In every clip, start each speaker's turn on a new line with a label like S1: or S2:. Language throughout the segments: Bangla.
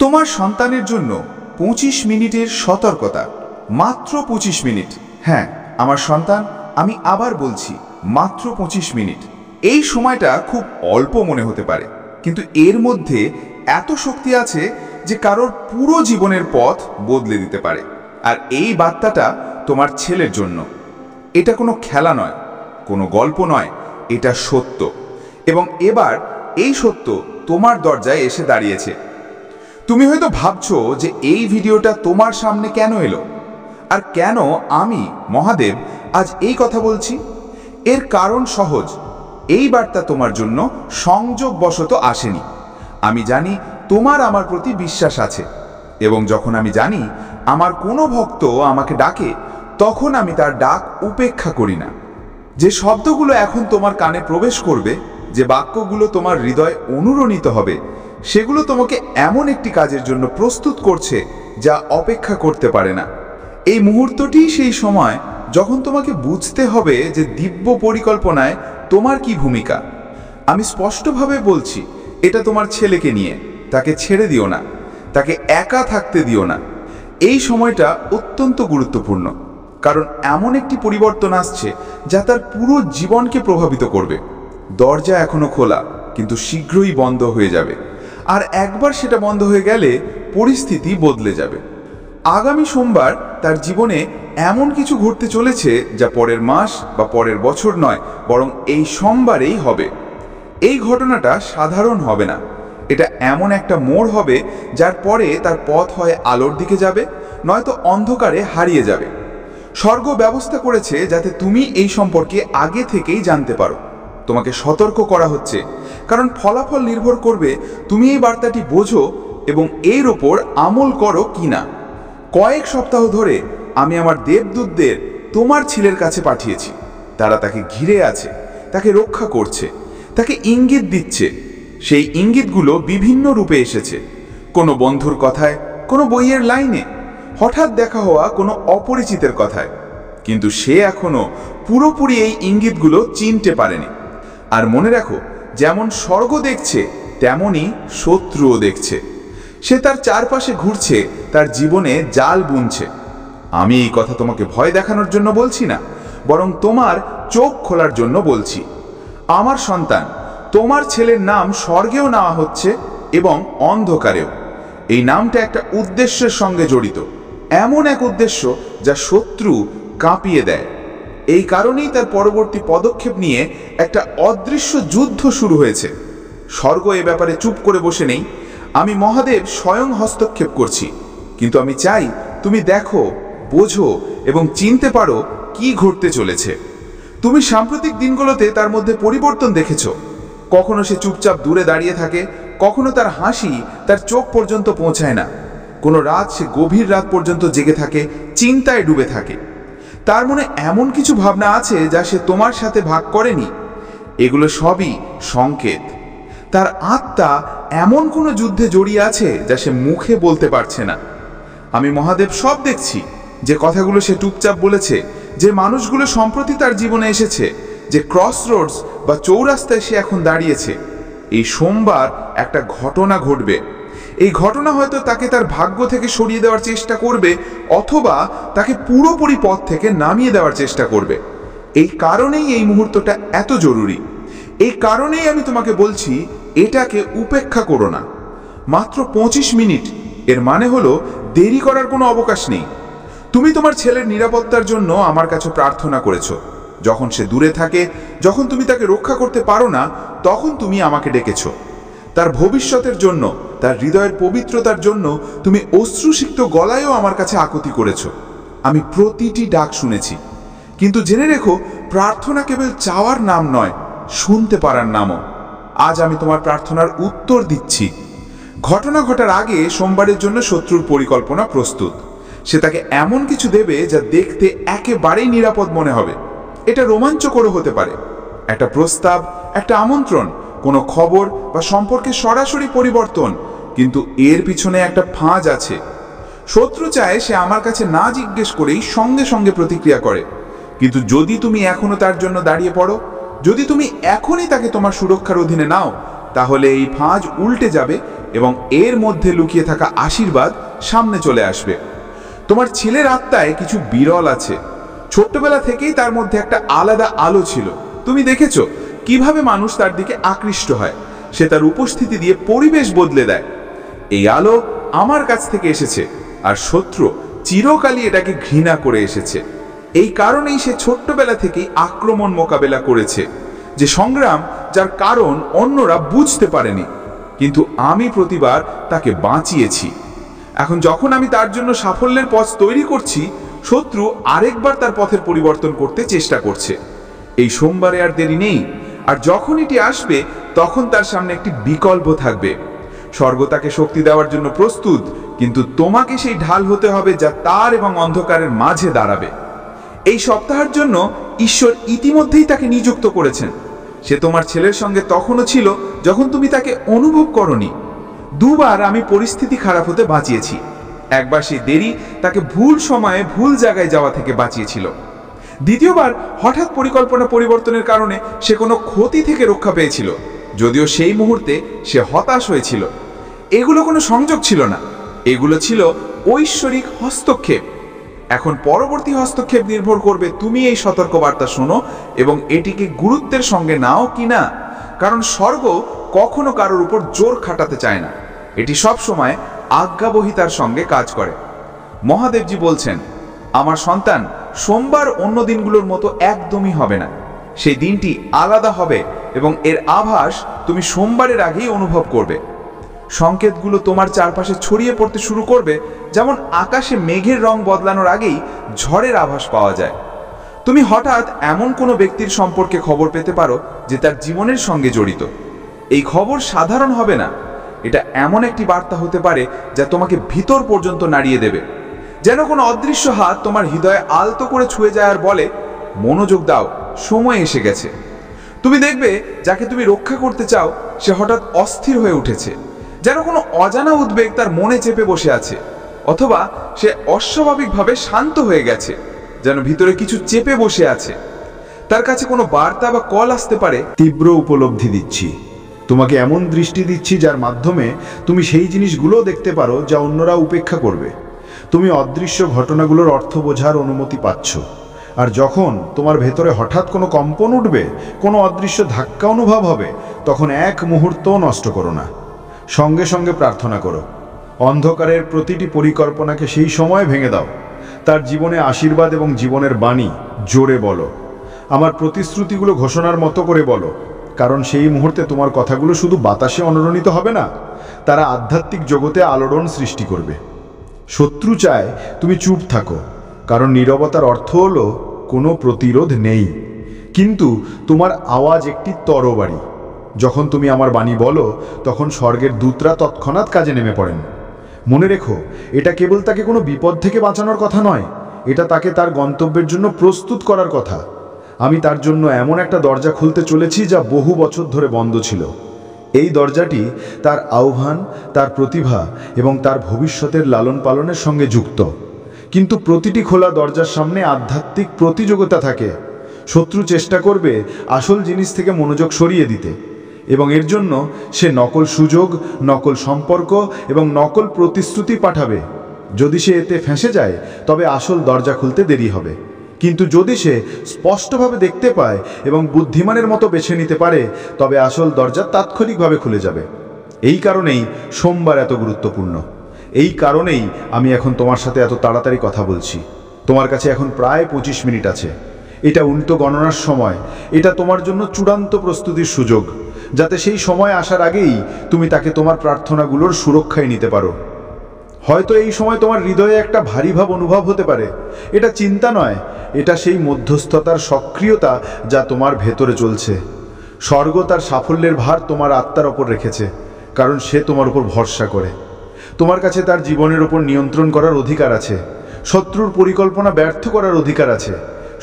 S1: তোমার সন্তানের জন্য 25 মিনিটের সতর্কতা। মাত্র 25 মিনিট। হ্যাঁ, আমার সন্তান, আমি আবার বলছি, মাত্র 25 মিনিট। এই সময়টা খুব অল্প মনে হতে পারে, কিন্তু এর মধ্যে এত শক্তি আছে যে কারোর পুরো জীবনের পথ বদলে দিতে পারে। আর এই বার্তাটা তোমার ছেলের জন্য। এটা কোনো খেলা নয়, কোনো গল্প নয়, এটা সত্য। এবং এবার এই সত্য তোমার দরজায় এসে দাঁড়িয়েছে। তুমি হয়তো ভাবছো যে এই ভিডিওটা তোমার সামনে কেন এলো, আর কেন আমি মহাদেব আজ এই কথা বলছি। এর কারণ সহজ। এই বার্তা তোমার জন্য সংযোগবশত আসেনি। আমি জানি তোমার আমার প্রতি বিশ্বাস আছে, এবং যখন আমি জানি আমার কোনো ভক্ত আমাকে ডাকে, তখন আমি তার ডাক উপেক্ষা করি না। যে শব্দগুলো এখন তোমার কানে প্রবেশ করবে, যে বাক্যগুলো তোমার হৃদয় অনুরণিত হবে, সেগুলো তোমাকে এমন একটি কাজের জন্য প্রস্তুত করছে যা অপেক্ষা করতে পারে না। এই মুহূর্তটি সেই সময় যখন তোমাকে বুঝতে হবে যে দিব্য পরিকল্পনায় তোমার কি ভূমিকা। আমি স্পষ্টভাবে বলছি, এটা তোমার ছেলেকে নিয়ে। তাকে ছেড়ে দিও না, তাকে একা থাকতে দিও না। এই সময়টা অত্যন্ত গুরুত্বপূর্ণ, কারণ এমন একটি পরিবর্তন আসছে যা তার পুরো জীবনকে প্রভাবিত করবে। দরজা এখনো খোলা, কিন্তু শীঘ্রই বন্ধ হয়ে যাবে। আর একবার সেটা বন্ধ হয়ে গেলে পরিস্থিতি বদলে যাবে। আগামী সোমবার তার জীবনে এমন কিছু ঘটতে চলেছে যা পরের মাস বা পরের বছর নয়, বরং এই সোমবারেই হবে। এই ঘটনাটা সাধারণ হবে না। এটা এমন একটা মোড় হবে যার পরে তার পথ হয় আলোর দিকে যাবে, নয়তো অন্ধকারে হারিয়ে যাবে। স্বর্গ ব্যবস্থা করেছে যাতে তুমি এই সম্পর্কে আগে থেকেই জানতে পারো। তোমাকে সতর্ক করা হচ্ছে, কারণ ফলাফল নির্ভর করবে তুমি এই বার্তাটি বোঝো এবং এর ওপর আমল করো কিনা। কয়েক সপ্তাহ ধরে আমি আমার দেবদূতদের তোমার ছেলের কাছে পাঠিয়েছি। তারা তাকে ঘিরে আছে, তাকে রক্ষা করছে, তাকে ইঙ্গিত দিচ্ছে। সেই ইঙ্গিতগুলো বিভিন্ন রূপে এসেছে। কোনো বন্ধুর কথায়, কোনো বইয়ের লাইনে, হঠাৎ দেখা হওয়া কোনো অপরিচিতের কথায়। কিন্তু সে এখনো পুরোপুরি এই ইঙ্গিতগুলো চিনতে পারেনি। আর মনে রাখো, যেমন স্বর্গ দেখছে তেমনই শত্রুও দেখছে। সে তার চারপাশে ঘুরছে, তার জীবনে জাল বুনছে। আমি এই কথা তোমাকে ভয় দেখানোর জন্য বলছি না, বরং তোমার চোখ খোলার জন্য বলছি। আমার সন্তান, তোমার ছেলের নাম স্বর্গেও নেওয়া হচ্ছে এবং অন্ধকারেও। এই নামটা একটা উদ্দেশ্যের সঙ্গে জড়িত, এমন এক উদ্দেশ্য যা শত্রু কাঁপিয়ে দেয়। এই কারণেই তার পরবর্তী পদক্ষেপ নিয়ে একটা অদৃশ্য যুদ্ধ শুরু হয়েছে। স্বর্গ এ ব্যাপারে চুপ করে বসে নেই। আমি মহাদেব স্বয়ং হস্তক্ষেপ করছি, কিন্তু আমি চাই তুমি দেখো, বোঝো এবং চিনতে পারো কি ঘটতে চলেছে। তুমি সাম্প্রতিক দিনগুলোতে তার মধ্যে পরিবর্তন দেখেছ। কখনো সে চুপচাপ দূরে দাঁড়িয়ে থাকে, কখনো তার হাসি তার চোখ পর্যন্ত পৌঁছায় না। কোনো রাত সে গভীর রাত পর্যন্ত জেগে থাকে, চিন্তায় ডুবে থাকে। তার মনে এমন কিছু ভাবনা আছে যা সে তোমার সাথে ভাগ করেনি। এগুলো সবই সংকেত। তার আত্মা এমন কোনো যুদ্ধে জড়িয়ে আছে যা সে মুখে বলতে পারছে না। আমি মহাদেব সব দেখছি। যে কথাগুলো সে চুপচাপ বলেছে, যে মানুষগুলো সম্প্রতি তার জীবনে এসেছে, যে ক্রস রোডস বা চৌরাস্তায় সে এখন দাঁড়িয়েছে। এই সোমবার একটা ঘটনা ঘটবে। এই ঘটনা হয়তো তাকে তার ভাগ্য থেকে সরিয়ে দেওয়ার চেষ্টা করবে, অথবা তাকে পুরোপুরি পথ থেকে নামিয়ে দেওয়ার চেষ্টা করবে। এই কারণেই এই মুহূর্তটা এত জরুরি। এই কারণেই আমি তোমাকে বলছি, এটাকে উপেক্ষা করো না। মাত্র 25 মিনিট, এর মানে হলো দেরি করার কোনো অবকাশ নেই। তুমি তোমার ছেলের নিরাপত্তার জন্য আমার কাছে প্রার্থনা করেছো। যখন সে দূরে থাকে, যখন তুমি তাকে রক্ষা করতে পারো না, তখন তুমি আমাকে ডেকেছো। তার ভবিষ্যতের জন্য, তার হৃদয়ের পবিত্রতার জন্য তুমি অশ্রুসিক্ত গলায়ও আমার কাছে আকুতি করেছো। আমি প্রতিটি ডাক শুনেছি। কিন্তু জেনে রেখো, প্রার্থনা কেবল চাওয়ার নাম নয়, শুনতে পারার নামও। আজ আমি তোমার প্রার্থনার উত্তর দিচ্ছি। ঘটনা ঘটার আগে সোমবারের জন্য শত্রুর পরিকল্পনা প্রস্তুত। সে তাকে এমন কিছু দেবে যা দেখতে একেবারেই নিরাপদ মনে হবে। এটা রোমাঞ্চকর হতে পারে, একটা প্রস্তাব, একটা আমন্ত্রণ, কোনো খবর বা সম্পর্কে সরাসরি পরিবর্তন। কিন্তু এর পিছনে একটা ফাঁদ আছে। শত্রু চায় সে আমার কাছে না জিজ্ঞেস করেই সঙ্গে সঙ্গে প্রতিক্রিয়া করে। কিন্তু যদি তুমি এখনো তার জন্য দাঁড়িয়ে পড়ো, যদি তুমি এখনই তাকে তোমার সুরক্ষার অধীনে নাও, তাহলে এই ফাঁজ উল্টে যাবে এবং এর মধ্যে লুকিয়ে থাকা আশীর্বাদ সামনে চলে আসবে। তোমার ছেলের আত্মায় কিছু বিরল আছে। ছোট্টবেলা থেকেই তার মধ্যে একটা আলাদা আলো ছিল। তুমি দেখেছো কিভাবে মানুষ তার দিকে আকৃষ্ট হয়। সে তার উপস্থিতি দিয়ে পরিবেশ বদলে দেয়। এই আলো আমার কাছ থেকে এসেছে, আর শত্রু চিরকালই এটাকে ঘৃণা করে এসেছে। এই কারণেই সে ছোট্টবেলা থেকেই আক্রমণ মোকাবেলা করেছে, যে সংগ্রাম যার কারণ অন্যরা বুঝতে পারেনি, কিন্তু আমি প্রতিবার তাকে বাঁচিয়েছি। এখন যখন আমি তার জন্য সাফল্যের পথ তৈরি করছি, শত্রু আরেকবার তার পথের পরিবর্তন করতে চেষ্টা করছে। এই সোমবারে আর দেরি নেই, আর যখন এটি আসবে তখন তার সামনে একটি বিকল্প থাকবে। স্বর্গ তাকে শক্তি দেওয়ার জন্য প্রস্তুত, কিন্তু তোমাকে সেই ঢাল হতে হবে যা তার এবং অন্ধকারের মাঝে দাঁড়াবে। এই সপ্তাহের জন্য ঈশ্বর ইতিমধ্যেই তাকে নিযুক্ত করেছেন। সে তোমার ছেলের সঙ্গে তখনও ছিল যখন তুমি তাকে অনুভব করনি। দুবার আমি পরিস্থিতি খারাপ হতে বাঁচিয়েছি। একবার সেই দেরি তাকে ভুল সময়ে ভুল জায়গায় যাওয়া থেকে বাঁচিয়েছিল। দ্বিতীয়বার হঠাৎ পরিকল্পনা পরিবর্তনের কারণে সে কোনো ক্ষতি থেকে রক্ষা পেয়েছিল, যদিও সেই মুহূর্তে সে হতাশ হয়েছিল। এগুলো কোনো সংযোগ ছিল না, এগুলো ছিল ঐশ্বরিক হস্তক্ষেপ। এখন পরবর্তী হস্তক্ষেপ নির্ভর করবে তুমি এই সতর্কবার্তা শোনো এবং এটিকে গুরুত্বের সঙ্গে নাও কিনা। কারণ স্বর্গ কখনো কারোর উপর জোর খাটাতে চায় না, এটি সব সময় আজ্ঞাবহিতার সঙ্গে কাজ করে। মহাদেবজি বলছেন, আমার সন্তান, সোমবার অন্য দিনগুলোর মতো একদমই হবে না। সেই দিনটি আলাদা হবে এবং এর আভাস তুমি সোমবারের আগেই অনুভব করবে। সংকেতগুলো তোমার চারপাশে ছড়িয়ে পড়তে শুরু করবে, যেমন আকাশে মেঘের রং বদলানোর আগেই ঝড়ের আভাস পাওয়া যায়। তুমি হঠাৎ এমন কোনো ব্যক্তির সম্পর্কে খবর পেতে পারো যে তার জীবনের সঙ্গে জড়িত। এই খবর সাধারণ হবে না, এটা এমন একটি বার্তা হতে পারে যা তোমাকে ভিতর পর্যন্ত নাড়িয়ে দেবে। যেন কোনো অদৃশ্য হাত তোমার হৃদয়ে আলতো করে ছুঁয়ে যায় আর বলে, মনোযোগ দাও, সময় এসে গেছে। তুমি দেখবে যাকে তুমি রক্ষা করতে চাও সে হঠাৎ অস্থির হয়ে উঠেছে, যেন কোনো অজানা উদ্বেগ তার মনে চেপে বসে আছে, অথবা সে অস্বাভাবিকভাবে শান্ত হয়ে গেছে, যেন ভিতরে কিছু চেপে বসে আছে। তার কাছে কোনো বার্তা বা কল আসতে পারে।
S2: তীব্র উপলব্ধি দিচ্ছি, তোমাকে এমন দৃষ্টি দিচ্ছি যার মাধ্যমে তুমি সেই জিনিসগুলো দেখতে পারো যা অন্যরা উপেক্ষা করবে। তুমি অদৃশ্য ঘটনাগুলোর অর্থ বোঝার অনুমতি পাচ্ছ। আর যখন তোমার ভেতরে হঠাৎ কোনো কম্পন উঠবে, কোনো অদৃশ্য ধাক্কা অনুভব হবে, তখন এক মুহূর্তও নষ্ট করো না, সঙ্গে সঙ্গে প্রার্থনা করো। অন্ধকারের প্রতিটি পরিকল্পনাকে সেই সময় ভেঙে দাও। তার জীবনে আশীর্বাদ এবং জীবনের বাণী জোরে বলো। আমার প্রতিশ্রুতিগুলো ঘোষণার মতো করে বলো, কারণ সেই মুহূর্তে তোমার কথাগুলো শুধু বাতাসে অনুরণিত হবে না, তারা আধ্যাত্মিক জগতে আলোড়ন সৃষ্টি করবে। শত্রু চায় তুমি চুপ থাকো, কারণ নীরবতার অর্থ হলো কোনো প্রতিরোধ নেই। কিন্তু তোমার আওয়াজ একটি তরবারি। যখন তুমি আমার বাণী বলো, তখন স্বর্গের দূতরা তৎক্ষণাৎ কাজে নেমে পড়েন। মনে রেখো, এটা কেবল তাকে কোনো বিপদ থেকে বাঁচানোর কথা নয়, এটা তাকে তার গন্তব্যের জন্য প্রস্তুত করার কথা। আমি তার জন্য এমন একটা দরজা খুলতে চলেছি যা বহু বছর ধরে বন্ধ ছিল। এই দরজাটি তার আহ্বান, তার প্রতিভা এবং তার ভবিষ্যতের লালন পালনের সঙ্গে যুক্ত। কিন্তু প্রতিটি খোলা দরজার সামনে আধ্যাত্মিক প্রতিযোগিতা থাকে। শত্রু চেষ্টা করবে আসল জিনিস থেকে মনোযোগ সরিয়ে দিতে, এবং এর জন্য সে নকল সুযোগ, নকল সম্পর্ক এবং নকল প্রতিশ্রুতি পাঠাবে। যদি সে এতে ফেঁসে যায়, তবে আসল দরজা খুলতে দেরি হবে। কিন্তু যদি সে স্পষ্টভাবে দেখতে পায় এবং বুদ্ধিমানের মতো বেছে নিতে পারে, তবে আসল দরজা তাৎক্ষণিকভাবে খুলে যাবে। এই কারণেই সোমবার এত গুরুত্বপূর্ণ। এই কারণেই আমি এখন তোমার সাথে এত তাড়াতাড়ি কথা বলছি। তোমার কাছে এখন প্রায় 25 মিনিট আছে। এটা উন্নত গণনার সময়। এটা তোমার জন্য চূড়ান্ত প্রস্তুতির সুযোগ, যাতে সেই সময় আসার আগেই তুমি তাকে তোমার প্রার্থনাগুলোর সুরক্ষায় নিতে পারো। হয়তো এই সময় তোমার হৃদয়ে একটা ভারী ভাব অনুভব হতে পারে। এটা চিন্তা নয়, এটা সেই মধ্যস্থতার সক্রিয়তা যা তোমার ভেতরে চলছে। স্বর্গ তার সাফল্যের ভার তোমার আত্মার ওপর রেখেছে, কারণ সে তোমার উপর ভরসা করে। তোমার কাছে তার জীবনের উপর নিয়ন্ত্রণ করার অধিকার আছে, শত্রুর পরিকল্পনা ব্যর্থ করার অধিকার আছে।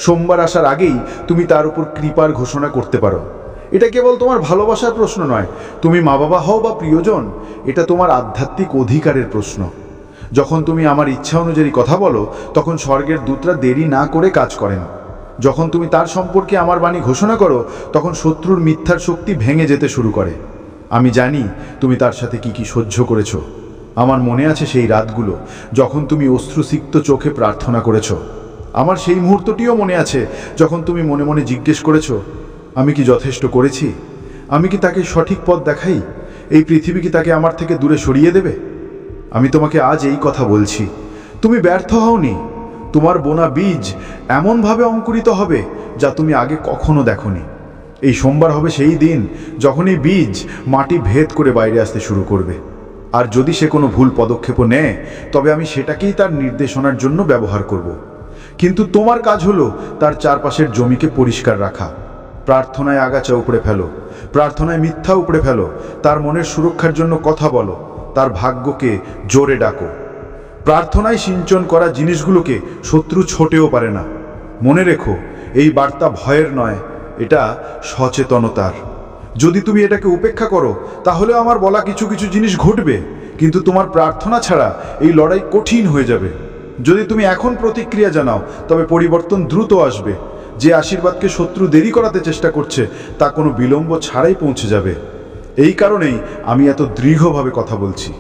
S2: সোমবার আসার আগেই তুমি তার উপর কৃপার ঘোষণা করতে পারো। এটা কেবল তোমার ভালোবাসার প্রশ্ন নয়, তুমি মা বাবা হও বা প্রিয়জন, এটা তোমার আধ্যাত্মিক অধিকারের প্রশ্ন। যখন তুমি আমার ইচ্ছা অনুযায়ী কথা বলো, তখন স্বর্গের দূতরা দেরি না করে কাজ করেন। যখন তুমি তার সম্পর্কে আমার বাণী ঘোষণা করো, তখন শত্রুর মিথ্যার শক্তি ভেঙে যেতে শুরু করে। আমি জানি তুমি তার সাথে কি কি সহ্য করেছ। আমার মনে আছে সেই রাতগুলো যখন তুমি অশ্রুসিক্ত চোখে প্রার্থনা করেছ। আমার সেই মুহূর্তটিও মনে আছে যখন তুমি মনে মনে জিজ্ঞেস করেছ, আমি কি যথেষ্ট করেছি? আমি কি তাকে সঠিক পথ দেখাই? এই পৃথিবী কি তাকে আমার থেকে দূরে সরিয়ে দেবে? আমি তোমাকে আজ এই কথা বলছি, তুমি ব্যর্থ হওনি। তোমার বোনা বীজ এমনভাবে অঙ্কুরিত হবে যা তুমি আগে কখনো দেখোনি। এই সোমবার হবে সেই দিন যখন এই বীজ মাটি ভেদ করে বাইরে আসতে শুরু করবে। আর যদি সে কোনো ভুল পদক্ষেপও নেয়, তবে আমি সেটাকেই তার নির্দেশনার জন্য ব্যবহার করব। কিন্তু তোমার কাজ হলো তার চারপাশের জমিকে পরিষ্কার রাখা। প্রার্থনায় আগাছা উপড়ে ফেলো, প্রার্থনায় মিথ্যা উপড়ে ফেলো, তার মনের সুরক্ষার জন্য কথা বলো, তার ভাগ্যকে জোরে ডাকো। প্রার্থনায় সিঞ্চন করা জিনিসগুলোকে শত্রু ছোটেও পারে না। মনে রেখো, এই বার্তা ভয়ের নয়, এটা সচেতনতার। যদি তুমি এটাকে উপেক্ষা করো, তাহলে আমার বলা কিছু কিছু জিনিস ঘটবে, কিন্তু তোমার প্রার্থনা ছাড়া এই লড়াই কঠিন হয়ে যাবে। যদি তুমি এখন প্রতিক্রিয়া জানাও, তবে পরিবর্তন দ্রুত আসবে। যে আশীর্বাদকে শত্রু দেরি করাতে চেষ্টা করছে, তা কোনো বিলম্ব ছাড়াই পৌঁছে যাবে। এই কারণেই আমি এত দৃঢ়ভাবে কথা বলছি।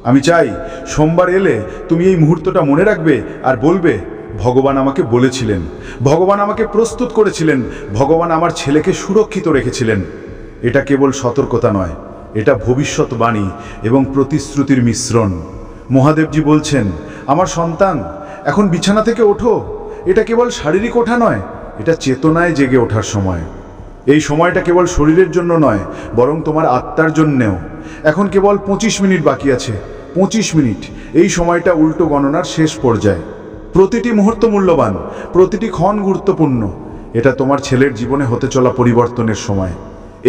S2: আমি চাই সোমবার এলে তুমি এই মুহূর্তটা মনে রাখবে আর বলবে, ভগবান আমাকে বলেছিলেন, ভগবান আমাকে প্রস্তুত করেছিলেন, ভগবান আমার ছেলেকে সুরক্ষিত রেখেছিলেন। এটা কেবল সতর্কতা নয়, এটা ভবিষ্যৎবাণী এবং প্রতিশ্রুতির মিশ্রণ। মহাদেবজি বলছেন, আমার সন্তান, এখন বিছানা থেকে ওঠো। এটা কেবল শারীরিক ওঠা নয়, এটা চেতনায় জেগে ওঠার সময়। এই সময়টা কেবল শরীরের জন্য নয়, বরং তোমার আত্মার জন্যেও। এখন কেবল 25 মিনিট বাকি আছে। 25 মিনিট, এই সময়টা উল্টো গণনার শেষ পর্যায়ে। প্রতিটি মুহূর্ত মূল্যবান, প্রতিটি ক্ষণ গুরুত্বপূর্ণ। এটা তোমার ছেলের জীবনে হতে চলা পরিবর্তনের সময়।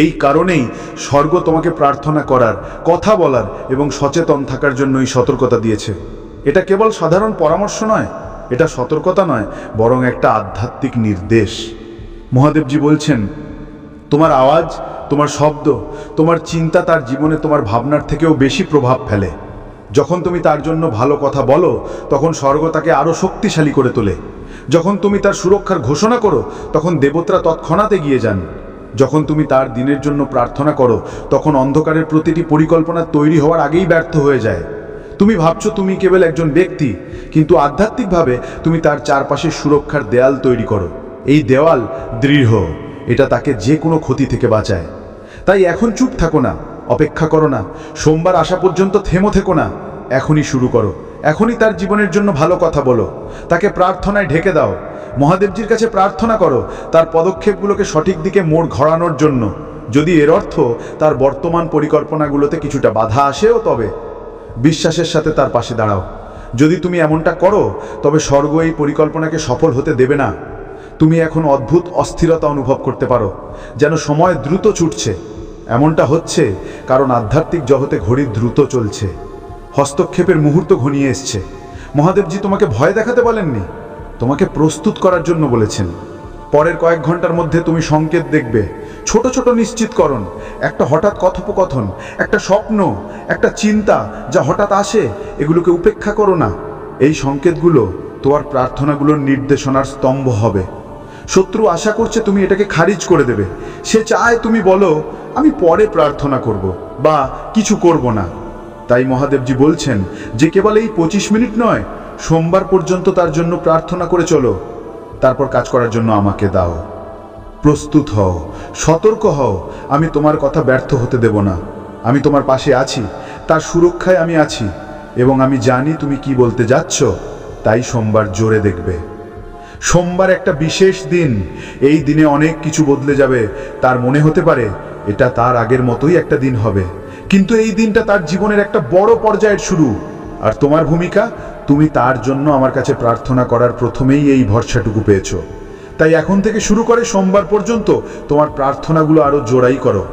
S2: এই কারণেই স্বর্গ তোমাকে প্রার্থনা করার, কথা বলার এবং সচেতন থাকার জন্যই সতর্কতা দিয়েছে। এটা কেবল সাধারণ পরামর্শ নয়, এটা সতর্কতা নয়, বরং একটা আধ্যাত্মিক নির্দেশ। মহাদেবজি বলছেন, তোমার আওয়াজ, তোমার শব্দ, তোমার চিন্তা তার জীবনে তোমার ভাবনার থেকেও বেশি প্রভাব ফেলে। যখন তুমি তার জন্য ভালো কথা বলো, তখন স্বর্গ তাকে আরও শক্তিশালী করে তোলে। যখন তুমি তার সুরক্ষার ঘোষণা করো, তখন দেবতারা তৎক্ষণাৎ এগিয়ে যান। যখন তুমি তার দিনের জন্য প্রার্থনা করো, তখন অন্ধকারের প্রতিটি পরিকল্পনা তৈরি হওয়ার আগেই ব্যর্থ হয়ে যায়। তুমি ভাবছো তুমি কেবল একজন ব্যক্তি, কিন্তু আধ্যাত্মিকভাবে তুমি তার চারপাশে সুরক্ষার দেয়াল তৈরি করো। এই দেওয়াল দৃঢ়, এটা তাকে যে কোনো ক্ষতি থেকে বাঁচায়। তাই এখন চুপ থাকো না, অপেক্ষা করো না, সোমবার আসা পর্যন্ত থেমো থেকো না। এখনই শুরু করো, এখনই তার জীবনের জন্য ভালো কথা বলো, তাকে প্রার্থনায় ঢেকে দাও। মহাদেবজির কাছে প্রার্থনা করো তার পদক্ষেপগুলোকে সঠিক দিকে মোড় ঘোরানোর জন্য। যদি এর অর্থ তার বর্তমান পরিকল্পনাগুলোতে কিছুটা বাধা আসেও, তবে বিশ্বাসের সাথে তার পাশে দাঁড়াও। যদি তুমি এমনটা করো, তবে স্বর্গ এই পরিকল্পনাকে সফল হতে দেবে না। তুমি এখন অদ্ভুত অস্থিরতা অনুভব করতে পারো, যেন সময় দ্রুত ছুটছে। এমনটা হচ্ছে কারণ আধ্যাত্মিক জগতে ঘড়ি দ্রুত চলছে। হস্তক্ষেপের মুহূর্ত ঘনিয়ে এসছে। মহাদেবজি তোমাকে ভয় দেখাতে বলেননি, তোমাকে প্রস্তুত করার জন্য বলেছেন। পরের কয়েক ঘন্টার মধ্যে তুমি সংকেত দেখবে, ছোট ছোট নিশ্চিতকরণ, একটা হঠাৎ কথোপকথন, একটা স্বপ্ন, একটা চিন্তা যা হঠাৎ আসে। এগুলোকে উপেক্ষা করো না। এই সংকেতগুলো তোমার প্রার্থনাগুলোর নির্দেশনার স্তম্ভ হবে। শত্রু আশা করছে তুমি এটাকে খারিজ করে দেবে। সে চায় তুমি বলো, আমি পরে প্রার্থনা করব বা কিছু করব না। তাই মহাদেবজি বলছেন যে কেবল এই 25 মিনিট নয়, সোমবার পর্যন্ত তার জন্য প্রার্থনা করে চলো। তারপর কাজ করার জন্য আমাকে দাও। প্রস্তুত হও, সতর্ক হও। আমি তোমার কথা ব্যর্থ হতে দেব না। আমি তোমার পাশে আছি, তার সুরক্ষায় আমি আছি, এবং আমি জানি তুমি কি বলতে যাচ্ছ। তাই সোমবার জোরে দেখবে। সোমবার একটা বিশেষ দিন। এই দিনে অনেক কিছু বদলে যাবে। তার মনে হতে পারে এটা তার আগের মতোই একটা দিন হবে, কিন্তু এই দিনটা তার জীবনের একটা বড় পর্যায়ের শুরু। আর তোমার ভূমিকা, তুমি তার জন্য আমার কাছে প্রার্থনা করার প্রথমেই এই ভরসাটুকু পেয়েছো। তাই এখন থেকে শুরু করে সোমবার পর্যন্ত তোমার প্রার্থনাগুলো আরো জোরাই করো।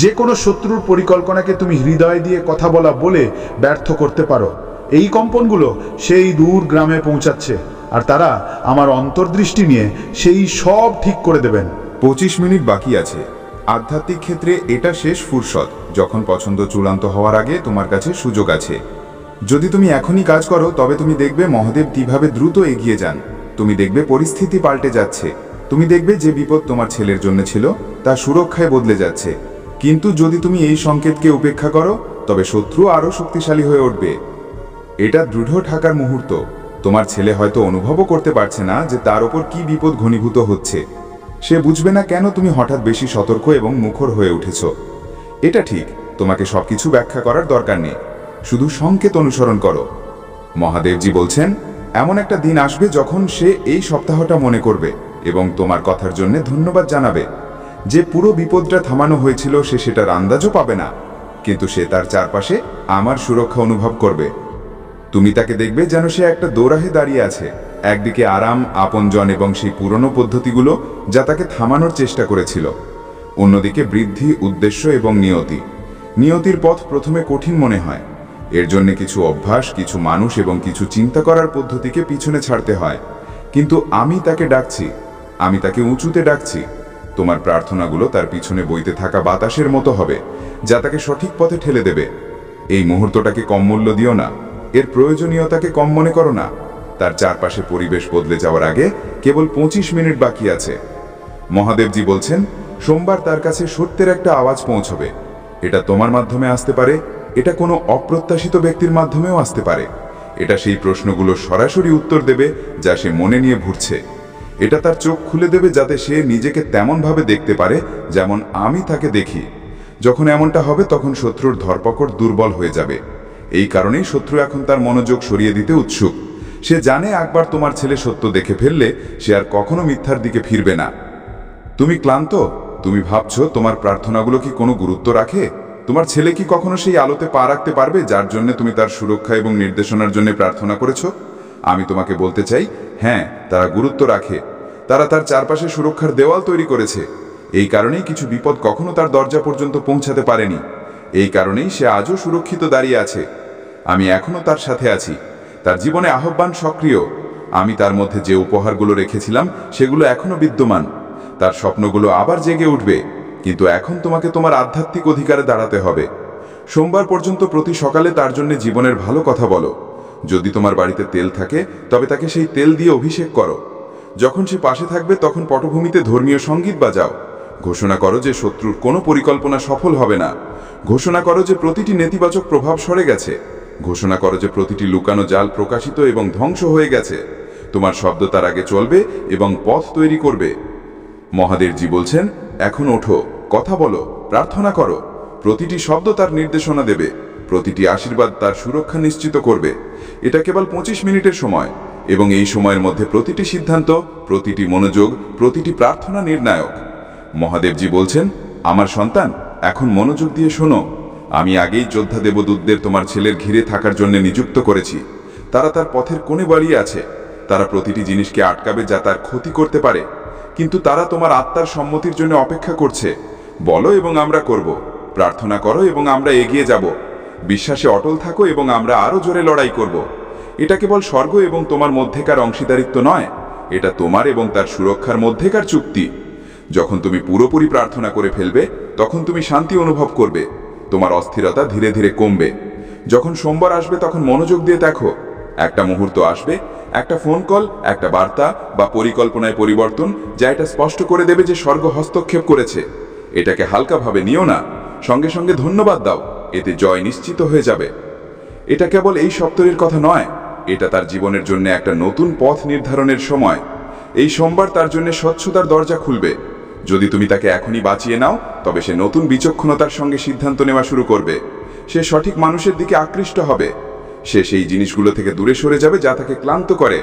S2: যে কোনো শত্রুর পরিকল্পনাকে তুমি হৃদয় দিয়ে কথা বলা বলে ব্যর্থ করতে পারো। এই কম্পনগুলো সেই দূর গ্রামে পৌঁছাচ্ছে, আর তারা আমার অন্তর্দৃষ্টি নিয়ে সেই সব ঠিক করে দেবেন।
S1: 25 মিনিট বাকি আছে। আধ্যাত্মিক ক্ষেত্রে এটা শেষ ফুরসত, যখন পছন্দ চূড়ান্ত হওয়ার আগে তোমার কাছে সুযোগ আছে। যদি তুমি এখনই কাজ করো, তবে তুমি দেখবে মহাদেব কিভাবে দ্রুত এগিয়ে যান। তুমি দেখবে পরিস্থিতি পাল্টে যাচ্ছে। তুমি দেখবে যে বিপদ তোমার ছেলের জন্য ছিল, তা সুরক্ষায় বদলে যাচ্ছে। কিন্তু যদি তুমি এই সংকেতকে উপেক্ষা করো তবে শত্রু আরও শক্তিশালী হয়ে উঠবে। এটা দৃঢ় থাকার মুহূর্ত। তোমার ছেলে হয়তো অনুভবও করতে পারছে না যে তার ওপর কি বিপদ ঘনীভূত হচ্ছে। সে বুঝবে না কেন তুমি হঠাৎ বেশি সতর্ক এবং মুখর হয়ে উঠেছ। এটা ঠিক, তোমাকে সবকিছু ব্যাখ্যা করার দরকার নেই, শুধু সংকেত অনুসরণ করো। মহাদেবজি বলছেন, এমন একটা দিন আসবে যখন সে এই সপ্তাহটা মনে করবে এবং তোমার কথার জন্য ধন্যবাদ জানাবে। যে পুরো বিপদটা থামানো হয়েছিল সে সেটার আন্দাজও পাবে না, কিন্তু সে তার চারপাশে আমার সুরক্ষা অনুভব করবে। তুমি তাকে দেখবে যেন সে একটা দোরাহে দাঁড়িয়ে আছে, একদিকে আরাম, আপনজন এবং সেই পুরনো পদ্ধতিগুলো যা তাকে থামানোর চেষ্টা করেছিল, অন্যদিকে বৃদ্ধি, উদ্দেশ্য এবং নিয়তি। নিয়তির পথ প্রথমে কঠিন মনে হয়, এর জন্য কিছু অভ্যাস, কিছু মানুষ এবং কিছু চিন্তা করার পদ্ধতিকে পিছনে ছাড়তে হয়। কিন্তু আমি তাকে ডাকছি, আমি তাকে উঁচুতে ডাকছি। তোমার প্রার্থনাগুলো তার পিছনে বইতে থাকা বাতাসের মতো হবে, যা তাকে সঠিক পথে ঠেলে দেবে। এই মুহূর্তটাকে কম মূল্য দিও না, এর প্রয়োজনীয়তাকে কম মনে করো না। তার চারপাশে পরিবেশ বদলে যাওয়ার আগে কেবল 25 মিনিট বাকি আছে। মহাদেবজি বলছেন, সোমবার তার কাছে সত্যের একটা আওয়াজ পৌঁছবে। এটা তোমার মাধ্যমে আসতে পারে, এটা কোনো অপ্রত্যাশিত ব্যক্তির মাধ্যমেও আসতে পারে। এটা সেই প্রশ্নগুলো সরাসরি উত্তর দেবে যা সে মনে নিয়ে ঘুরছে। এটা তার চোখ খুলে দেবে যাতে সে নিজেকে তেমনভাবে দেখতে পারে যেমন আমি তাকে দেখি। যখন এমনটা হবে তখন শত্রুর ধরপকড় দুর্বল হয়ে যাবে। এই কারণেই শত্রু এখন তার মনোযোগ সরিয়ে দিতে উৎসুক। সে জানে একবার তোমার ছেলে সত্য দেখে ফেললে সে আর কখনো মিথ্যার দিকে ফিরবে না। তুমি ক্লান্ত? তুমি ভাবছো তোমার প্রার্থনাগুলো কি কোনো গুরুত্ব রাখে? তোমার ছেলে কি কখনো সেই আলোতে পা রাখতে পারবে যার জন্য তুমি তার সুরক্ষা এবং নির্দেশনার জন্য প্রার্থনা করেছো? আমি তোমাকে বলতে চাই, হ্যাঁ, তারা গুরুত্ব রাখে। তারা তার চারপাশে সুরক্ষার দেওয়াল তৈরি করেছে। এই কারণেই কিছু বিপদ কখনো তার দরজা পর্যন্ত পৌঁছাতে পারেনি। এই কারণেই সে আজও সুরক্ষিত দাঁড়িয়ে আছে। আমি এখনো তার সাথে আছি। তার জীবনে আহ্বান সক্রিয়। আমি তার মধ্যে যে উপহারগুলো রেখেছিলাম সেগুলো এখনো বিদ্যমান। তার স্বপ্নগুলো আবার জেগে উঠবে। কিন্তু এখন তোমাকে তোমার আধ্যাত্মিক অধিকারে দাঁড়াতে হবে। সোমবার পর্যন্ত প্রতি সকালে তার জন্য জীবনের ভালো কথা বলো। যদি তোমার বাড়িতে তেল থাকে তবে তাকে সেই তেল দিয়ে অভিষেক করো। যখন সে পাশে থাকবে তখন পটভূমিতে ধর্মীয় সঙ্গীত বাজাও। ঘোষণা করো যে শত্রুর কোনো পরিকল্পনা সফল হবে না। ঘোষণা করো যে প্রতিটি নেতিবাচক প্রভাব সরে গেছে। ঘোষণা করো যে প্রতিটি লুকানো জাল প্রকাশিত এবং ধ্বংস হয়ে গেছে। তোমার শব্দ তার আগে চলবে এবং পথ তৈরি করবে। মহাদেবজি বলছেন, এখন ওঠো, কথা বলো, প্রার্থনা করো। প্রতিটি শব্দ তার নির্দেশনা দেবে, প্রতিটি আশীর্বাদ তার সুরক্ষা নিশ্চিত করবে। এটা কেবল 25 মিনিটের সময়, এবং এই সময়ের মধ্যে প্রতিটি সিদ্ধান্ত, প্রতিটি মনোযোগ, প্রতিটি প্রার্থনা নির্ণায়ক। মহাদেবজি বলছেন, আমার সন্তান, এখন মনোযোগ দিয়ে শোনো। আমি আগেই যোদ্ধা দেবদূতদের তোমার ছেলের ঘিরে থাকার জন্য নিযুক্ত করেছি। তারা তার পথের কোণে দাঁড়িয়ে আছে। তারা প্রতিটি জিনিসকে আটকাবে যা তার ক্ষতি করতে পারে। কিন্তু তারা তোমার আত্মার সম্মতির জন্য অপেক্ষা করছে। বলো এবং আমরা করব। প্রার্থনা করো এবং আমরা এগিয়ে যাব। বিশ্বাসে অটল থাকো এবং আমরা আরও জোরে লড়াই করব। এটা কেবল স্বর্গ এবং তোমার মধ্যেকার অংশীদারিত্ব নয়, এটা তোমার এবং তার সুরক্ষার মধ্যেকার চুক্তি। যখন তুমি পুরোপুরি প্রার্থনা করে ফেলবে তখন তুমি শান্তি অনুভব করবে। তোমার অস্থিরতা ধীরে ধীরে কমবে। যখন সোমবার আসবে তখন মনোযোগ দিয়ে দেখো। একটা মুহূর্ত আসবে, একটা ফোন কল, একটা বার্তা বা পরিকল্পনায় পরিবর্তন যা এটা স্পষ্ট করে দেবে যে স্বর্গ হস্তক্ষেপ করেছে। এটাকে হালকাভাবে নিও না, সঙ্গে সঙ্গে ধন্যবাদ দাও। এতে জয় নিশ্চিত হয়ে যাবে। এটা কেবল এই সপ্তাহের কথা নয়, এটা তার জীবনের জন্য একটা নতুন পথ নির্ধারণের সময়। এই সোমবার তার জন্য স্বচ্ছতার দরজা খুলবে। যদি তুমি তাকে এখনই বাঁচিয়ে নাও তবে সে নতুন বিচক্ষণতার সঙ্গে সিদ্ধান্ত নেওয়া শুরু করবে। সে সঠিক মানুষের দিকে আকৃষ্ট হবে। সে সেই জিনিসগুলো থেকে দূরে সরে যাবে যা তাকে ক্লান্ত করে।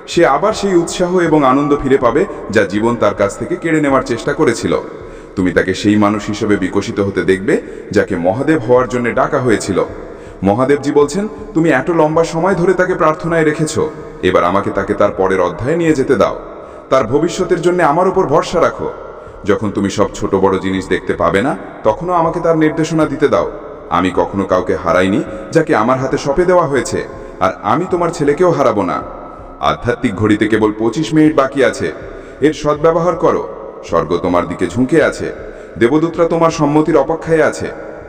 S1: সে আবার সেই উৎসাহ এবং আনন্দ ফিরে পাবে যা জীবন তার কাছ থেকে কেড়ে নেওয়ার চেষ্টা করেছিল। তুমি তাকে সেই মানুষ হিসেবে বিকশিত হতে দেখবে যাকে মহাদেব হওয়ার জন্য ডাকা হয়েছিল। মহাদেবজি বলছেন, তুমি এত লম্বা সময় ধরে তাকে প্রার্থনায় রেখেছ, এবার আমাকে তাকে তার পরের অধ্যায়ে নিয়ে যেতে দাও। তার ভবিষ্যতের জন্য আমার উপর ভরসা রাখো। যখন তুমি সব ছোট বড় জিনিস দেখতে পাবে না তখনও আমাকে তার নির্দেশনা দিতে দাও। আমি কখনো কাউকে হারাইনি যাকে আমার হাতে সঁপে দেওয়া হয়েছে, আর আমি তোমার ছেলেকেও হারাবো না। আধ্যাত্মিক ঘড়িতে কেবল 25 মিনিট বাকি আছে। এর সদ্ব্যবহার করো। স্বর্গ তোমার দিকে ঝুঁকে আছে। দেবদূতরা তোমার সম্মতির অপেক্ষায় আছে।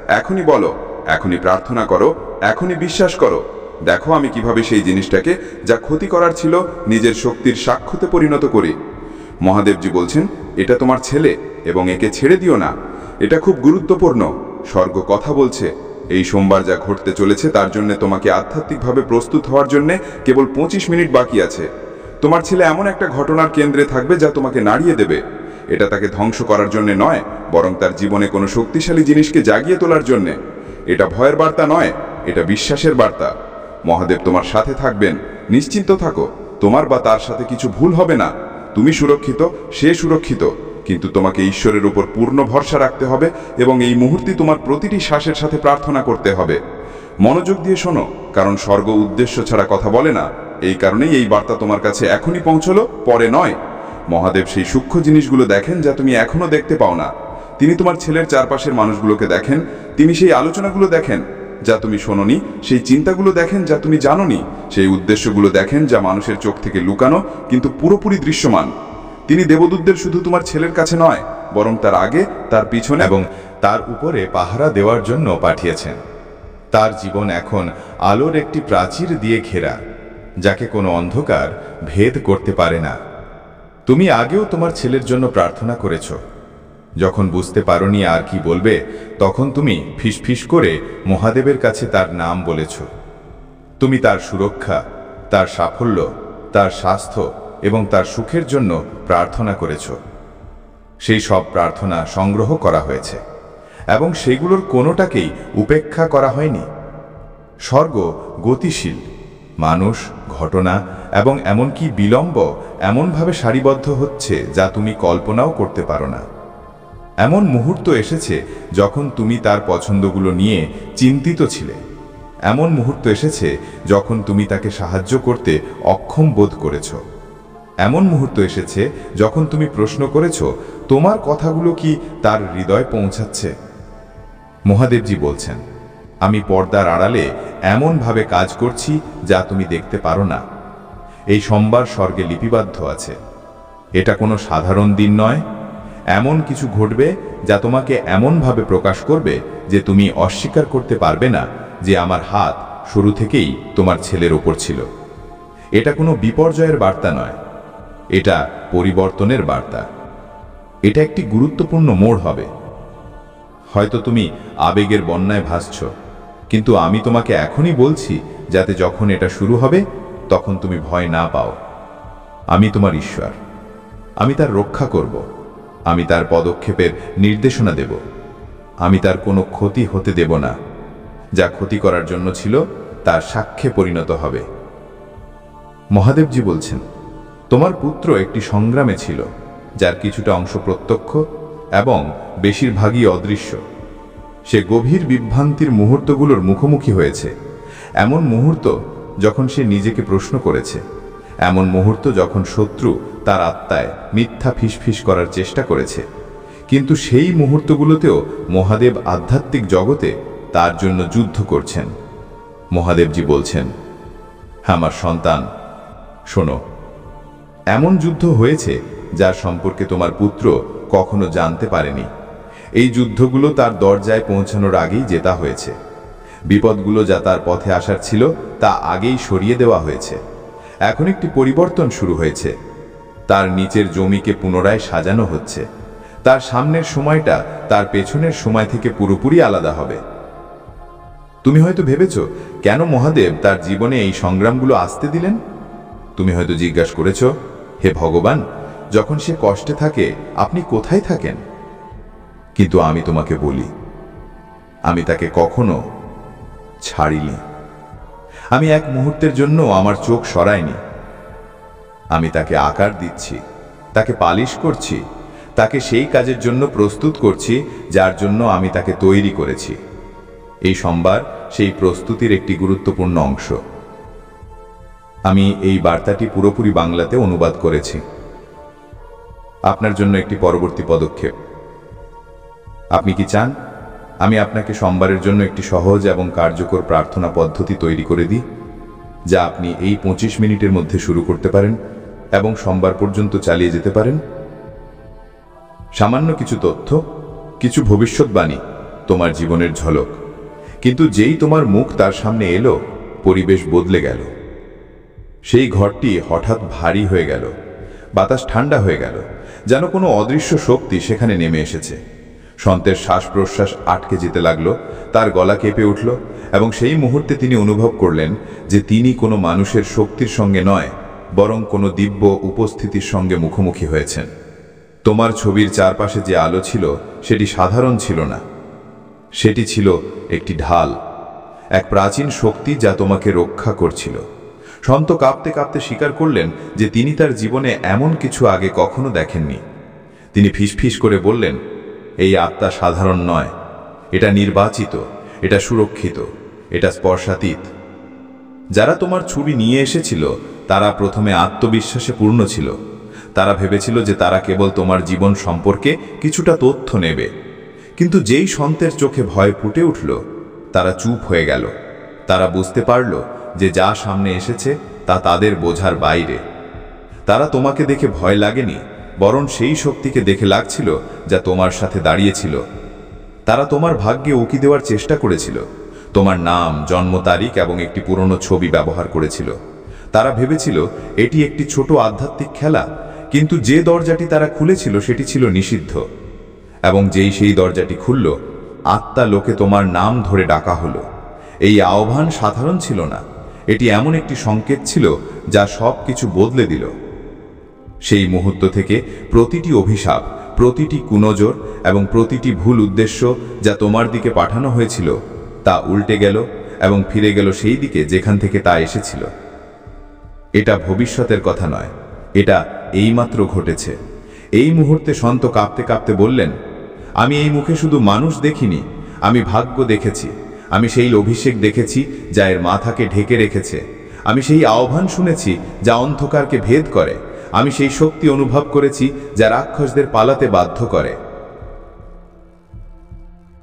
S1: এখনই বলো, এখনই প্রার্থনা করো, এখনই বিশ্বাস করো। দেখো আমি কিভাবে সেই জিনিসটাকে যা ক্ষতি করার ছিল নিজের শক্তির সাক্ষ্যতে পরিণত করি। মহাদেবজি বলছেন, এটা তোমার ছেলে এবং একে ছেড়ে দিও না। এটা খুব গুরুত্বপূর্ণ। স্বর্গ কথা বলছে, এই সোমবার যা ঘটতে চলেছে তার জন্য তোমাকে আধ্যাত্মিকভাবে প্রস্তুত হওয়ার জন্য কেবল 25 মিনিট বাকি আছে। তোমার ছেলে এমন একটা ঘটনার কেন্দ্রে থাকবে যা তোমাকে নাড়িয়ে দেবে। এটা তাকে ধ্বংস করার জন্য নয়, বরং তার জীবনে কোনো শক্তিশালী জিনিসকে জাগিয়ে তোলার জন্যে। এটা ভয়ের বার্তা নয়, এটা বিশ্বাসের বার্তা। মহাদেব তোমার সাথে থাকবেন, নিশ্চিন্ত থাকো। তোমার বা তার সাথে কিছু ভুল হবে না। তুমি সুরক্ষিত, সে সুরক্ষিত, কিন্তু তোমাকে ঈশ্বরের উপর পূর্ণ ভরসা রাখতে হবে এবং এই মুহূর্তে তোমার প্রতিটি শ্বাসের সাথে প্রার্থনা করতে হবে। মনোযোগ দিয়ে শোনো, কারণ স্বর্গ উদ্দেশ্য ছাড়া কথা বলে না। এই কারণেই এই বার্তা তোমার কাছে এখনই পৌঁছলো, পরে নয়। মহাদেব সেই সূক্ষ্ম জিনিসগুলো দেখেন যা তুমি এখনো দেখতে পাও না। তিনি তোমার ছেলের চারপাশের মানুষগুলোকে দেখেন। তিনি সেই আলোচনাগুলো দেখেন যা তুমি শোনোনি, সেই চিন্তাগুলো দেখেন যা তুমি জানোনি, সেই উদ্দেশ্যগুলো দেখেন যা মানুষের চোখ থেকে লুকানো কিন্তু পুরোপুরি দৃশ্যমান। তিনি দেবদূতদের শুধু তোমার ছেলের কাছে নয়, বরং তার আগে, তার পিছনে
S3: এবং তার উপরে পাহারা দেওয়ার জন্য পাঠিয়েছেন। তার জীবন এখন আলোর একটি প্রাচীর দিয়ে ঘেরা, যাকে কোনো অন্ধকার ভেদ করতে পারে না। তুমি আগেও তোমার ছেলের জন্য প্রার্থনা করেছ। যখন বুঝতে পারোনি আর কি বলবে, তখন তুমি ফিসফিস করে মহাদেবের কাছে তার নাম বলেছ। তুমি তার সুরক্ষা, তার সাফল্য, তার স্বাস্থ্য এবং তার সুখের জন্য প্রার্থনা করেছ। সেই সব প্রার্থনা সংগ্রহ করা হয়েছে এবং সেগুলোর কোনোটাকেই উপেক্ষা করা হয়নি। স্বর্গ গতিশীল, মানুষ, ঘটনা এবং এমনকি বিলম্ব এমনভাবে সারিবদ্ধ হচ্ছে যা তুমি কল্পনাও করতে পারো না। এমন মুহূর্ত এসেছে যখন তুমি তার পছন্দগুলো নিয়ে চিন্তিত ছিলে। এমন মুহূর্ত এসেছে যখন তুমি তাকে সাহায্য করতে অক্ষম বোধ করেছ। এমন মুহূর্ত এসেছে যখন তুমি প্রশ্ন করেছ, তোমার কথাগুলো কি তার হৃদয় পৌঁছাচ্ছে? মহাদেবজি বলছেন, আমি পর্দার আড়ালে এমনভাবে কাজ করছি যা তুমি দেখতে পারো না। এই সোমবার স্বর্গে লিপিবদ্ধ আছে। এটা কোনো সাধারণ দিন নয়। এমন কিছু ঘটবে যা তোমাকে এমনভাবে প্রকাশ করবে যে তুমি অস্বীকার করতে পারবে না যে আমার হাত শুরু থেকেই তোমার ছেলের ওপর ছিল। এটা কোনো বিপর্যয়ের বার্তা নয়, এটা পরিবর্তনের বার্তা। এটা একটি গুরুত্বপূর্ণ মোড় হবে। হয়তো তুমি আবেগের বন্যায় ভাসছ, কিন্তু আমি তোমাকে এখনই বলছি যাতে যখন এটা শুরু হবে তখন তুমি ভয় না পাও। আমি তোমার ঈশ্বর, আমি তার রক্ষা করব, আমি তার পদক্ষেপের নির্দেশনা দেব, আমি তার কোনো ক্ষতি হতে দেব না। যা ক্ষতি করার জন্য ছিল তার সাক্ষ্যে পরিণত হবে। মহাদেবজি বলছেন, তোমার পুত্র একটি সংগ্রামে ছিল, যার কিছুটা অংশ প্রত্যক্ষ এবং বেশিরভাগই অদৃশ্য। সে গভীর বিভ্রান্তির মুহূর্তগুলোর মুখোমুখি হয়েছে। এমন মুহূর্ত যখন সে নিজেকে প্রশ্ন করেছে, এমন মুহূর্ত যখন শত্রু তার আত্মায় মিথ্যা ফিসফিস করার চেষ্টা করেছে। কিন্তু সেই মুহূর্তগুলোতেও মহাদেব আধ্যাত্মিক জগতে তার জন্য যুদ্ধ করছেন। মহাদেবজি বলছেন, আমার সন্তান, শোনো, এমন যুদ্ধ হয়েছে যার সম্পর্কে তোমার পুত্র কখনো জানতে পারেনি। এই যুদ্ধগুলো তার দরজায় পৌঁছানোর আগেই জেতা হয়েছে। বিপদগুলো যা তার পথে আসার ছিল তা আগেই সরিয়ে দেওয়া হয়েছে। এখন একটি পরিবর্তন শুরু হয়েছে। তার নিচের জমিকে পুনরায় সাজানো হচ্ছে। তার সামনের সময়টা তার পেছনের সময় থেকে পুরোপুরি আলাদা হবে। তুমি হয়তো ভেবেছ, কেন মহাদেব তার জীবনে এই সংগ্রামগুলো আসতে দিলেন? তুমি হয়তো জিজ্ঞাসা করেছ, হে ভগবান, যখন সে কষ্টে থাকে আপনি কোথায় থাকেন? কিন্তু আমি তোমাকে বলি, আমি তাকে কখনো ছাড়িনি। আমি এক মুহূর্তের জন্য আমার চোখ সরাইনি। আমি তাকে আকার দিচ্ছি, তাকে পালিশ করছি, তাকে সেই কাজের জন্য প্রস্তুত করছি যার জন্য আমি তাকে তৈরি করেছি। এই সোমবার সেই প্রস্তুতির একটি গুরুত্বপূর্ণ অংশ। আমি এই বার্তাটি পুরোপুরি বাংলাতে অনুবাদ করেছি। আপনার জন্য একটি পরবর্তী পদক্ষেপ। আপনি কি চান আমি আপনাকে সোমবারের জন্য একটি সহজ এবং কার্যকর প্রার্থনা পদ্ধতি তৈরি করে দিই, যা আপনি এই 25 মিনিটের মধ্যে শুরু করতে পারেন এবং সোমবার পর্যন্ত চালিয়ে যেতে পারেন? সামান্য কিছু তথ্য, কিছু ভবিষ্যৎবাণী, তোমার জীবনের ঝলক। কিন্তু যেই তোমার মুখ তার সামনে এলো, পরিবেশ বদলে গেল। সেই ঘরটি হঠাৎ ভারী হয়ে গেল, বাতাস ঠান্ডা হয়ে গেল, যেন কোনো অদৃশ্য শক্তি সেখানে নেমে এসেছে। সন্তের শ্বাস প্রশ্বাস আটকে যেতে লাগলো, তার গলা কেঁপে উঠল এবং সেই মুহূর্তে তিনি অনুভব করলেন যে তিনি কোনো মানুষের শক্তির সঙ্গে নয়, বরং কোনো দিব্য উপস্থিতির সঙ্গে মুখোমুখি হয়েছেন। তোমার ছবির চারপাশে যে আলো ছিল সেটি সাধারণ ছিল না, সেটি ছিল একটি ঢাল, এক প্রাচীন শক্তি যা তোমাকে রক্ষা করছিল। সন্ত কাঁপতে কাঁপতে স্বীকার করলেন যে তিনি তার জীবনে এমন কিছু আগে কখনো দেখেননি। তিনি ফিসফিস করে বললেন, এই আত্মা সাধারণ নয়, এটা নির্বাচিত, এটা সুরক্ষিত, এটা স্পর্শাতীত। যারা তোমার ছবি নিয়ে এসেছিল তারা প্রথমে আত্মবিশ্বাসে পূর্ণ ছিল। তারা ভেবেছিল যে তারা কেবল তোমার জীবন সম্পর্কে কিছুটা তথ্য নেবে, কিন্তু যেই সন্তের চোখে ভয় ফুটে উঠল, তারা চুপ হয়ে গেল। তারা বুঝতে পারল যে যা সামনে এসেছে তা তাদের বোঝার বাইরে। তারা তোমাকে দেখে ভয় লাগেনি, বরং সেই শক্তিকে দেখে লাগছিল যা তোমার সাথে দাঁড়িয়েছিল। তারা তোমার ভাগ্যে উকি দেওয়ার চেষ্টা করেছিল, তোমার নাম, জন্ম তারিখ এবং একটি পুরনো ছবি ব্যবহার করেছিল। তারা ভেবেছিল এটি একটি ছোট আধ্যাত্মিক খেলা, কিন্তু যে দরজাটি তারা খুলেছিল সেটি ছিল নিষিদ্ধ। এবং যেই সেই দরজাটি খুলল, আত্মা লোকে তোমার নাম ধরে ডাকা হলো। এই আহ্বান সাধারণ ছিল না, এটি এমন একটি সংকেত ছিল যা সব কিছু বদলে দিল। সেই মুহূর্ত থেকে প্রতিটি অভিশাপ, প্রতিটি কুনজর এবং প্রতিটি ভুল উদ্দেশ্য যা তোমার দিকে পাঠানো হয়েছিল তা উল্টে গেল এবং ফিরে গেল সেই দিকে যেখান থেকে তা এসেছিল। এটা ভবিষ্যতের কথা নয়, এটা এইমাত্র ঘটেছে। এই মুহূর্তে সন্ত কাঁপতে কাঁপতে বললেন, আমি এই মুখে শুধু মানুষ দেখিনি, আমি ভাগ্য দেখেছি। আমি সেই অভিষেক দেখেছি যা এর মাথাকে ঢেকে রেখেছে। আমি সেই আহ্বান শুনেছি যা অন্ধকারকে ভেদ করে। আমি সেই শক্তি অনুভব করেছি যা রাক্ষসদের পালাতে বাধ্য করে।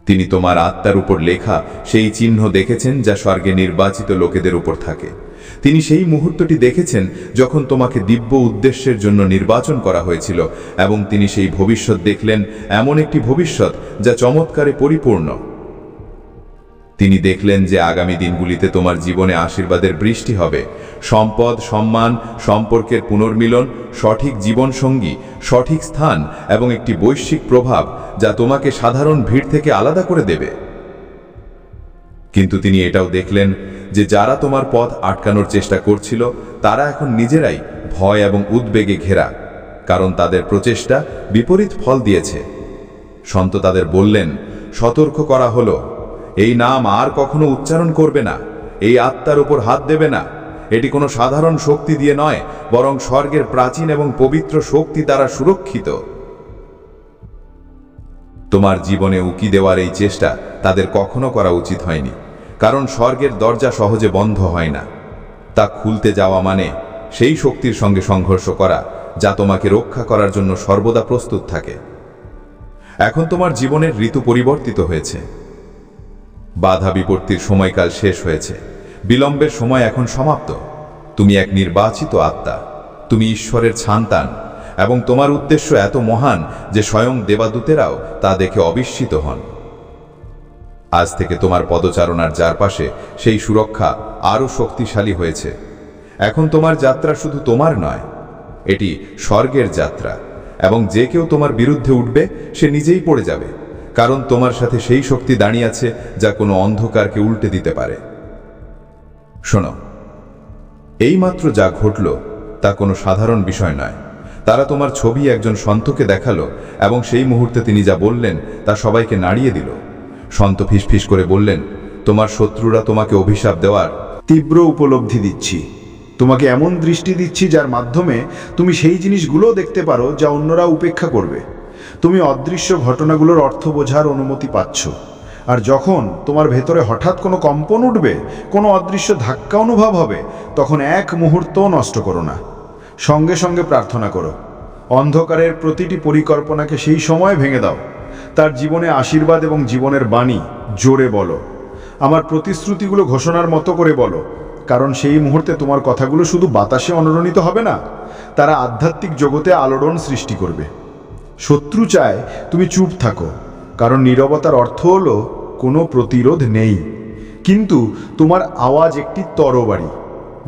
S3: তিনি তোমার আত্মার উপর লেখা সেই চিহ্ন দেখেছেন যা স্বর্গে নির্বাচিত লোকেদের উপর থাকে। তিনি সেই মুহূর্তটি দেখেছেন যখন তোমাকে দিব্য উদ্দেশ্যের জন্য নির্বাচন করা হয়েছিল, এবং তিনি সেই ভবিষ্যৎ দেখলেন, এমন একটি ভবিষ্যৎ যা চমৎকারে পরিপূর্ণ। তিনি দেখলেন যে আগামী দিনগুলিতে তোমার জীবনে আশীর্বাদের বৃষ্টি হবে, সম্পদ, সম্মান, সম্পর্কের পুনর্মিলন, সঠিক জীবনসঙ্গী, সঠিক স্থান এবং একটি বৈশ্বিক প্রভাব যা তোমাকে সাধারণ ভিড় থেকে আলাদা করে দেবে। কিন্তু তিনি এটাও দেখলেন যে যারা তোমার পথ আটকানোর চেষ্টা করছিল তারা এখন নিজেরাই ভয় এবং উদ্বেগে ঘেরা, কারণ তাদের প্রচেষ্টা বিপরীত ফল দিয়েছে। সন্ত তাদের বললেন, সতর্ক করা হলো, এই নাম আর কখনো উচ্চারণ করবে না, এই আত্মার উপর হাত দেবে না। এটি কোনো সাধারণ শক্তি দিয়ে নয়, বরং স্বর্গের প্রাচীন এবং পবিত্র শক্তি দ্বারা সুরক্ষিত। তোমার জীবনে উকি দেওয়ার এই চেষ্টা তাদের কখনো করা উচিত হয়নি, কারণ স্বর্গের দরজা সহজে বন্ধ হয় না। তা খুলতে যাওয়া মানে সেই শক্তির সঙ্গে সংঘর্ষ করা যা তোমাকে রক্ষা করার জন্য সর্বদা প্রস্তুত থাকে। এখন তোমার জীবনের ঋতু পরিবর্তিত হয়েছে। বাধা বিপত্তির সময়কাল শেষ হয়েছে, বিলম্বের সময় এখন সমাপ্ত। তুমি এক নির্বাচিত আত্মা, তুমি ঈশ্বরের সন্তান, এবং তোমার উদ্দেশ্য এত মহান যে স্বয়ং দেবদূতেরাও তা দেখে অবিস্মিত হন। আজ থেকে তোমার পদচারণার চারপাশে সেই সুরক্ষা আরও শক্তিশালী হয়েছে। এখন তোমার যাত্রা শুধু তোমার নয়, এটি স্বর্গের যাত্রা, এবং যে কেউ তোমার বিরুদ্ধে উঠবে সে নিজেই পড়ে যাবে, কারণ তোমার সাথে সেই শক্তি দাঁড়িয়ে আছে যা কোনো অন্ধকারকে উল্টে দিতে পারে। শোনো, এইমাত্র যা ঘটল তা কোনো সাধারণ বিষয় নয়। তারা তোমার ছবি একজন সন্তকে দেখালো, এবং সেই মুহূর্তে তিনি যা বললেন তা সবাইকে নাড়িয়ে দিল। সন্ত ফিসফিস করে বললেন, তোমার শত্রুরা তোমাকে অভিশাপ দেওয়ার
S2: তীব্র উপলব্ধি দিচ্ছি। তোমাকে এমন দৃষ্টি দিচ্ছি যার মাধ্যমে তুমি সেই জিনিসগুলো দেখতে পারো যা অন্যরা উপেক্ষা করবে। তুমি অদৃশ্য ঘটনাগুলোর অর্থ বোঝার অনুমতি পাচ্ছ। আর যখন তোমার ভেতরে হঠাৎ কোনো কম্পন উঠবে, কোনো অদৃশ্য ধাক্কা অনুভব হবে, তখন এক মুহূর্তও নষ্ট করো না, সঙ্গে সঙ্গে প্রার্থনা করো। অন্ধকারের প্রতিটি পরিকল্পনাকে সেই সময় ভেঙে দাও। তার জীবনে আশীর্বাদ এবং জীবনের বাণী জোরে বলো। আমার প্রতিশ্রুতিগুলো ঘোষণার মতো করে বলো, কারণ সেই মুহূর্তে তোমার কথাগুলো শুধু বাতাসে অনুরণিত হবে না, তারা আধ্যাত্মিক জগতে আলোড়ন সৃষ্টি করবে। শত্রু চায় তুমি চুপ থাকো, কারণ নীরবতার অর্থ হলো কোনো প্রতিরোধ নেই। কিন্তু তোমার আওয়াজ একটি তরবারি।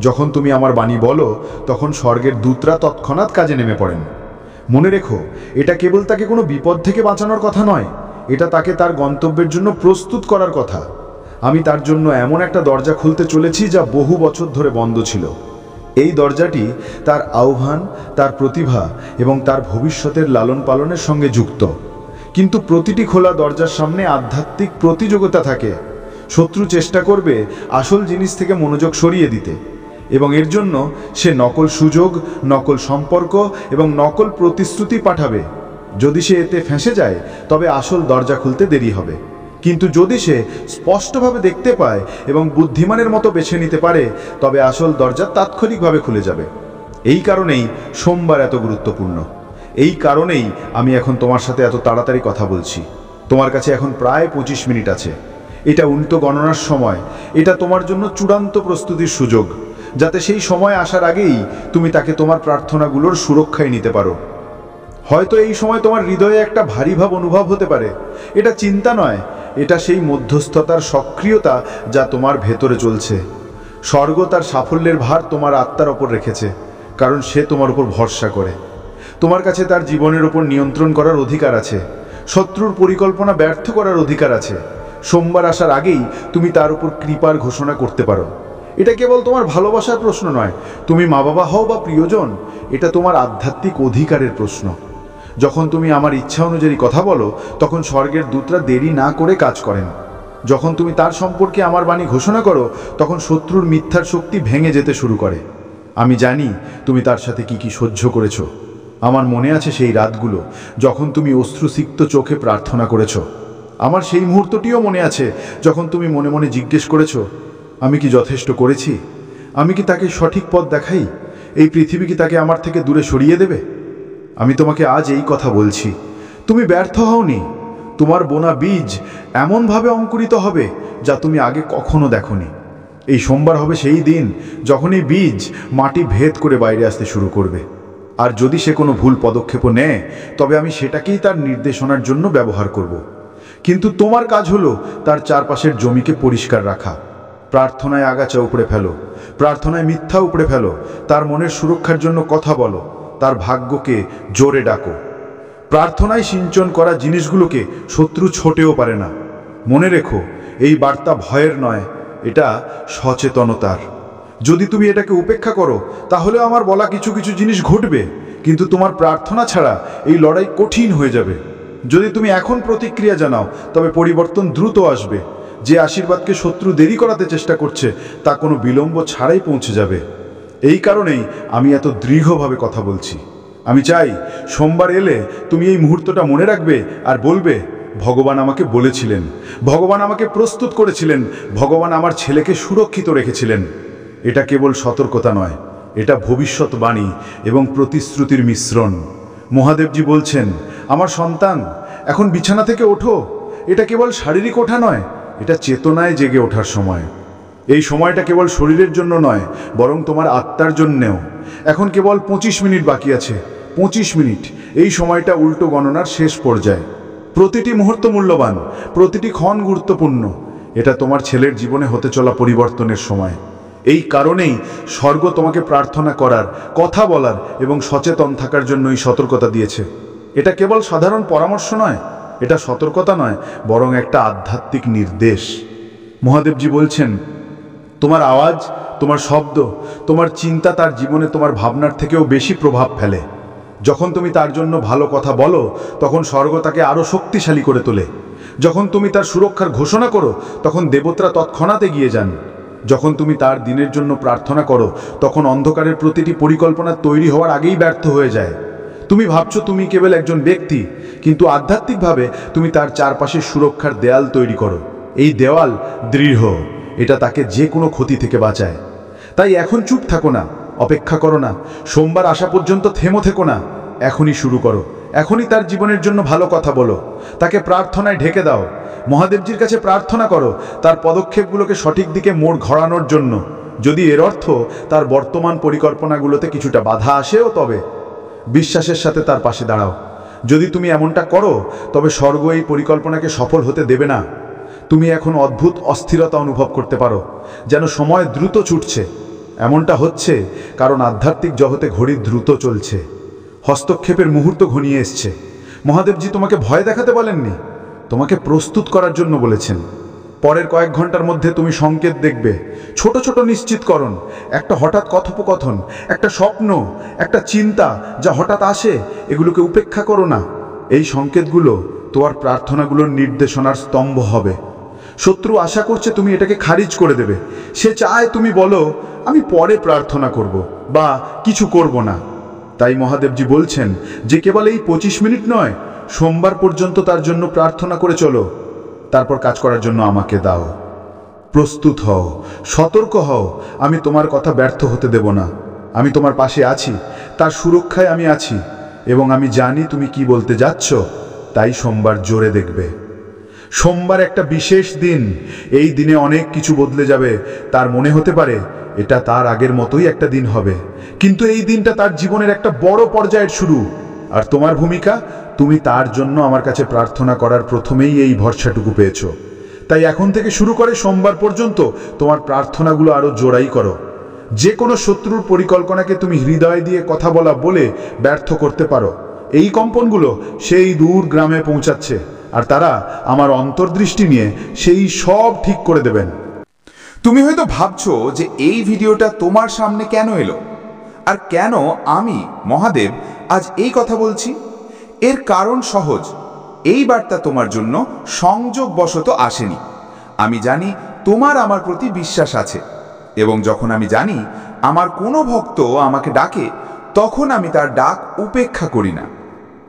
S2: যখন তুমি আমার বাণী বলো, তখন স্বর্গের দূতরা তৎক্ষণাৎ কাজে নেমে পড়েন। মনে রেখো, এটা কেবল তাকে কোনো বিপদ থেকে বাঁচানোর কথা নয়, এটা তাকে তার গন্তব্যের জন্য প্রস্তুত করার কথা। আমি তার জন্য এমন একটা দরজা খুলতে চলেছি যা বহু বছর ধরে বন্ধ ছিল। এই দরজাটি তার আহ্বান, তার প্রতিভা এবং তার ভবিষ্যতের লালন পালনের সঙ্গে যুক্ত। কিন্তু প্রতিটি খোলা দরজার সামনে আধ্যাত্মিক প্রতিযোগিতা থাকে। শত্রু চেষ্টা করবে আসল জিনিস থেকে মনোযোগ সরিয়ে দিতে, এবং এর জন্য সে নকল সুযোগ, নকল সম্পর্ক এবং নকল প্রতিশ্রুতি পাঠাবে। যদি সে এতে ফেঁসে যায় তবে আসল দরজা খুলতে দেরি হবে, কিন্তু যদি সে স্পষ্টভাবে দেখতে পায় এবং বুদ্ধিমানের মতো বেছে নিতে পারে তবে আসল দরজা তাৎক্ষণিকভাবে খুলে যাবে। এই কারণেই সোমবার এত গুরুত্বপূর্ণ। এই কারণেই আমি এখন তোমার সাথে এত তাড়াতাড়ি কথা বলছি। তোমার কাছে এখন প্রায় 25 মিনিট আছে। এটা উল্টো গণনার সময়। এটা তোমার জন্য চূড়ান্ত প্রস্তুতির সুযোগ, যাতে সেই সময় আসার আগেই তুমি তাকে তোমার প্রার্থনাগুলোর সুরক্ষায় নিতে পারো। হয়তো এই সময় তোমার হৃদয়ে একটা ভারী ভাব অনুভব হতে পারে। এটা চিন্তা নয়, এটা সেই মধ্যস্থতার সক্রিয়তা যা তোমার ভেতরে চলছে। স্বর্গ তার সাফল্যের ভার তোমার আত্মার ওপর রেখেছে, কারণ সে তোমার উপর ভরসা করে। তোমার কাছে তার জীবনের ওপর নিয়ন্ত্রণ করার অধিকার আছে, শত্রুর পরিকল্পনা ব্যর্থ করার অধিকার আছে। সোমবার আসার আগেই তুমি তার উপর কৃপার ঘোষণা করতে পারো। এটা কেবল তোমার ভালোবাসার প্রশ্ন নয়, তুমি মা বাবা হও বা প্রিয়জন, এটা তোমার আধ্যাত্মিক অধিকারের প্রশ্ন। যখন তুমি আমার ইচ্ছা অনুযায়ী কথা বলো তখন স্বর্গের দূতরা দেরি না করে কাজ করেন। যখন তুমি তার সম্পর্কে আমার বাণী ঘোষণা করো তখন শত্রুর মিথ্যার শক্তি ভেঙে যেতে শুরু করে। আমি জানি তুমি তার সাথে কি কি সহ্য করেছ। আমার মনে আছে সেই রাতগুলো যখন তুমি অশ্রুসিক্ত চোখে প্রার্থনা করেছ। আমার সেই মুহূর্তটিও মনে আছে যখন তুমি মনে মনে জিজ্ঞেস করেছ, আমি কি যথেষ্ট করেছি? আমি কি তাকে সঠিক পথ দেখাই? এই পৃথিবী কি তাকে আমার থেকে দূরে সরিয়ে দেবে? আমি তোমাকে আজ এই কথা বলছি, তুমি ব্যর্থ হওনি। তোমার বোনা বীজ এমনভাবে অঙ্কুরিত হবে যা তুমি আগে কখনো দেখোনি। এই সোমবার হবে সেই দিন যখন এই বীজ মাটি ভেদ করে বাইরে আসতে শুরু করবে। আর যদি সে কোনো ভুল পদক্ষেপও নেয় তবে আমি সেটাকেই তার নির্দেশনার জন্য ব্যবহার করব। কিন্তু তোমার কাজ হলো তার চারপাশের জমিকে পরিষ্কার রাখা। প্রার্থনায় আগাছা উপড়ে ফেলো, প্রার্থনায় মিথ্যা উপড়ে ফেলো, তার মনের সুরক্ষার জন্য কথা বলো, তার ভাগ্যকে জোরে ডাকো। প্রার্থনায় সিঞ্চন করা জিনিসগুলোকে শত্রু ছোটেও পারে না। মনে রেখো, এই বার্তা ভয়ের নয়, এটা সচেতনতার। যদি তুমি এটাকে উপেক্ষা করো তাহলে আমার বলা কিছু কিছু জিনিস ঘটবে, কিন্তু তোমার প্রার্থনা ছাড়া এই লড়াই কঠিন হয়ে যাবে। যদি তুমি এখন প্রতিক্রিয়া জানাও তবে পরিবর্তন দ্রুত আসবে। যে আশীর্বাদকে শত্রু দেরি করাতে চেষ্টা করছে তা কোনো বিলম্ব ছাড়াই পৌঁছে যাবে। এই কারণেই আমি এত দৃঢ়ভাবে কথা বলছি। আমি চাই সোমবার এলে তুমি এই মুহূর্তটা মনে রাখবে আর বলবে, ভগবান আমাকে বলেছিলেন, ভগবান আমাকে প্রস্তুত করেছিলেন, ভগবান আমার ছেলেকে সুরক্ষিত রেখেছিলেন। এটা কেবল সতর্কতা নয়, এটা ভবিষ্যৎবাণী এবং প্রতিশ্রুতির মিশ্রণ। মহাদেবজি বলছেন, আমার সন্তান, এখন বিছানা থেকে ওঠো। এটা কেবল শারীরিক ওঠা নয়, এটা চেতনায় জেগে ওঠার সময়। এই সময়টা কেবল শরীরের জন্য নয়, বরং তোমার আত্মার জন্যেও। এখন কেবল 25 মিনিট বাকি আছে। 25 মিনিট, এই সময়টা উল্টো গণনার শেষ পর্যায়ে। প্রতিটি মুহূর্ত মূল্যবান, প্রতিটি ক্ষণ গুরুত্বপূর্ণ। এটা তোমার ছেলের জীবনে হতে চলা পরিবর্তনের সময়। এই কারণেই স্বর্গ তোমাকে প্রার্থনা করার, কথা বলার এবং সচেতন থাকার জন্যই সতর্কতা দিয়েছে। এটা কেবল সাধারণ পরামর্শ নয়, এটা সতর্কতা নয়, বরং একটা আধ্যাত্মিক নির্দেশ। মহাদেবজি বলছেন, তোমার আওয়াজ, তোমার শব্দ, তোমার চিন্তা তার জীবনে তোমার ভাবনার থেকেও বেশি প্রভাব ফেলে। যখন তুমি তার জন্য ভালো কথা বলো তখন স্বর্গ তাকে আরও শক্তিশালী করে তোলে। যখন তুমি তার সুরক্ষার ঘোষণা করো তখন দেবতারা তৎক্ষণাৎ এগিয়ে যান। যখন তুমি তার দিনের জন্য প্রার্থনা করো তখন অন্ধকারের প্রতিটি পরিকল্পনা তৈরি হওয়ার আগেই ব্যর্থ হয়ে যায়। তুমি ভাবছো তুমি কেবল একজন ব্যক্তি, কিন্তু আধ্যাত্মিকভাবে তুমি তার চারপাশে সুরক্ষার দেয়াল তৈরি করো। এই দেওয়াল দৃঢ়, এটা তাকে যে কোনো ক্ষতি থেকে বাঁচায়। তাই এখন চুপ থাকো না, অপেক্ষা করো না, সোমবার আসা পর্যন্ত থেমো থেকো না। এখনই শুরু করো, এখনই তার জীবনের জন্য ভালো কথা বলো, তাকে প্রার্থনায় ঢেকে দাও। মহাদেবজির কাছে প্রার্থনা করো তার পদক্ষেপগুলোকে সঠিক দিকে মোড় ঘোরানোর জন্য। যদি এর অর্থ তার বর্তমান পরিকল্পনাগুলোতে কিছুটা বাধা আসেও তবে বিশ্বাসের সাথে তার পাশে দাঁড়াও। যদি তুমি এমনটা করো তবে স্বর্গ এই পরিকল্পনাকে সফল হতে দেবে না। তুমি এখন অদ্ভুত অস্থিরতা অনুভব করতে পারো, যেন সময় দ্রুত ছুটছে। এমনটা হচ্ছে কারণ আধ্যাত্মিক জগতে ঘড়ি দ্রুত চলছে। হস্তক্ষেপের মুহূর্ত ঘনিয়ে এসছে। মহাদেবজি তোমাকে ভয় দেখাতে বলেননি, তোমাকে প্রস্তুত করার জন্য বলেছেন। পরের কয়েক ঘন্টার মধ্যে তুমি সংকেত দেখবে, ছোট ছোট নিশ্চিতকরণ, একটা হঠাৎ কথোপকথন, একটা স্বপ্ন, একটা চিন্তা যা হঠাৎ আসে। এগুলোকে উপেক্ষা করো না। এই সংকেতগুলো তোমার প্রার্থনাগুলোর নির্দেশনার স্তম্ভ হবে। শত্রু আশা করছে তুমি এটাকে খারিজ করে দেবে। সে চায় তুমি বলো আমি পরে প্রার্থনা করব বা কিছু করব না। তাই মহাদেবজি বলছেন যে কেবল এই 25 মিনিট নয়, সোমবার পর্যন্ত তার জন্য প্রার্থনা করে চলো। তারপর কাজ করার জন্য আমাকে দাও। প্রস্তুত হও, সতর্ক হও। আমি তোমার কথা ব্যর্থ হতে দেব না। আমি তোমার পাশে আছি, তার সুরক্ষায় আমি আছি, এবং আমি জানি তুমি কি বলতে যাচ্ছ। তাই সোমবার জোরে দেখবে। সোমবার একটা বিশেষ দিন। এই দিনে অনেক কিছু বদলে যাবে। তার মনে হতে পারে এটা তার আগের মতোই একটা দিন হবে, কিন্তু এই দিনটা তার জীবনের একটা বড় পর্যায়ের শুরু। আর তোমার ভূমিকা, তুমি তার জন্য আমার কাছে প্রার্থনা করার প্রথমেই এই ভরসাটুকু পেয়েছো। তাই এখন থেকে শুরু করে সোমবার পর্যন্ত তোমার প্রার্থনাগুলো আরো জোরাই করো। যে কোনো শত্রুর পরিকল্পনাকে তুমি হৃদয় দিয়ে কথা বলা বলে ব্যর্থ করতে পারো। এই কম্পনগুলো সেই দূর গ্রামে পৌঁছাচ্ছে, আর তারা আমার অন্তর্দৃষ্টি নিয়ে সেই সব ঠিক করে দেবেন।
S1: তুমি হয়তো ভাবছো যে এই ভিডিওটা তোমার সামনে কেন এলো, আর কেন আমি মহাদেব আজ এই কথা বলছি। এর কারণ সহজ। এই বার্তা তোমার জন্য সংযোগবশত আসেনি। আমি জানি তোমার আমার প্রতি বিশ্বাস আছে, এবং যখন আমি জানি আমার কোনো ভক্ত আমাকে ডাকে, তখন আমি তার ডাক উপেক্ষা করি না।